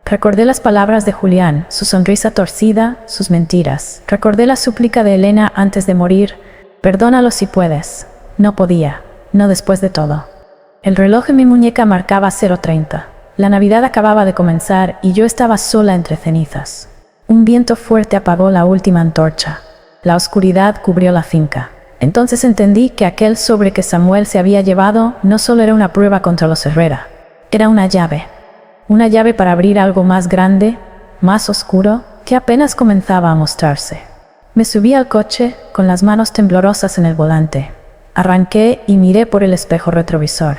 Recordé las palabras de Julián, su sonrisa torcida, sus mentiras. Recordé la súplica de Elena antes de morir. Perdónalo si puedes. No podía, no después de todo. El reloj en mi muñeca marcaba 0:30. La Navidad acababa de comenzar y yo estaba sola entre cenizas. Un viento fuerte apagó la última antorcha. La oscuridad cubrió la finca. Entonces entendí que aquel sobre que Samuel se había llevado no solo era una prueba contra los Herrera, era una llave. Una llave para abrir algo más grande, más oscuro, que apenas comenzaba a mostrarse. Me subí al coche, con las manos temblorosas en el volante. Arranqué y miré por el espejo retrovisor.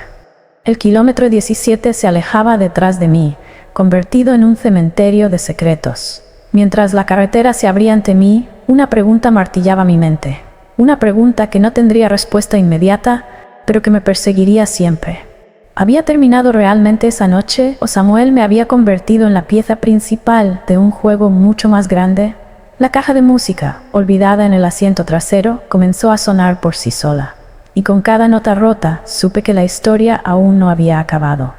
El kilómetro 17 se alejaba detrás de mí, convertido en un cementerio de secretos. Mientras la carretera se abría ante mí, una pregunta martillaba mi mente. Una pregunta que no tendría respuesta inmediata, pero que me perseguiría siempre. ¿Había terminado realmente esa noche o Samuel me había convertido en la pieza principal de un juego mucho más grande? La caja de música, olvidada en el asiento trasero, comenzó a sonar por sí sola. Y con cada nota rota, supe que la historia aún no había acabado.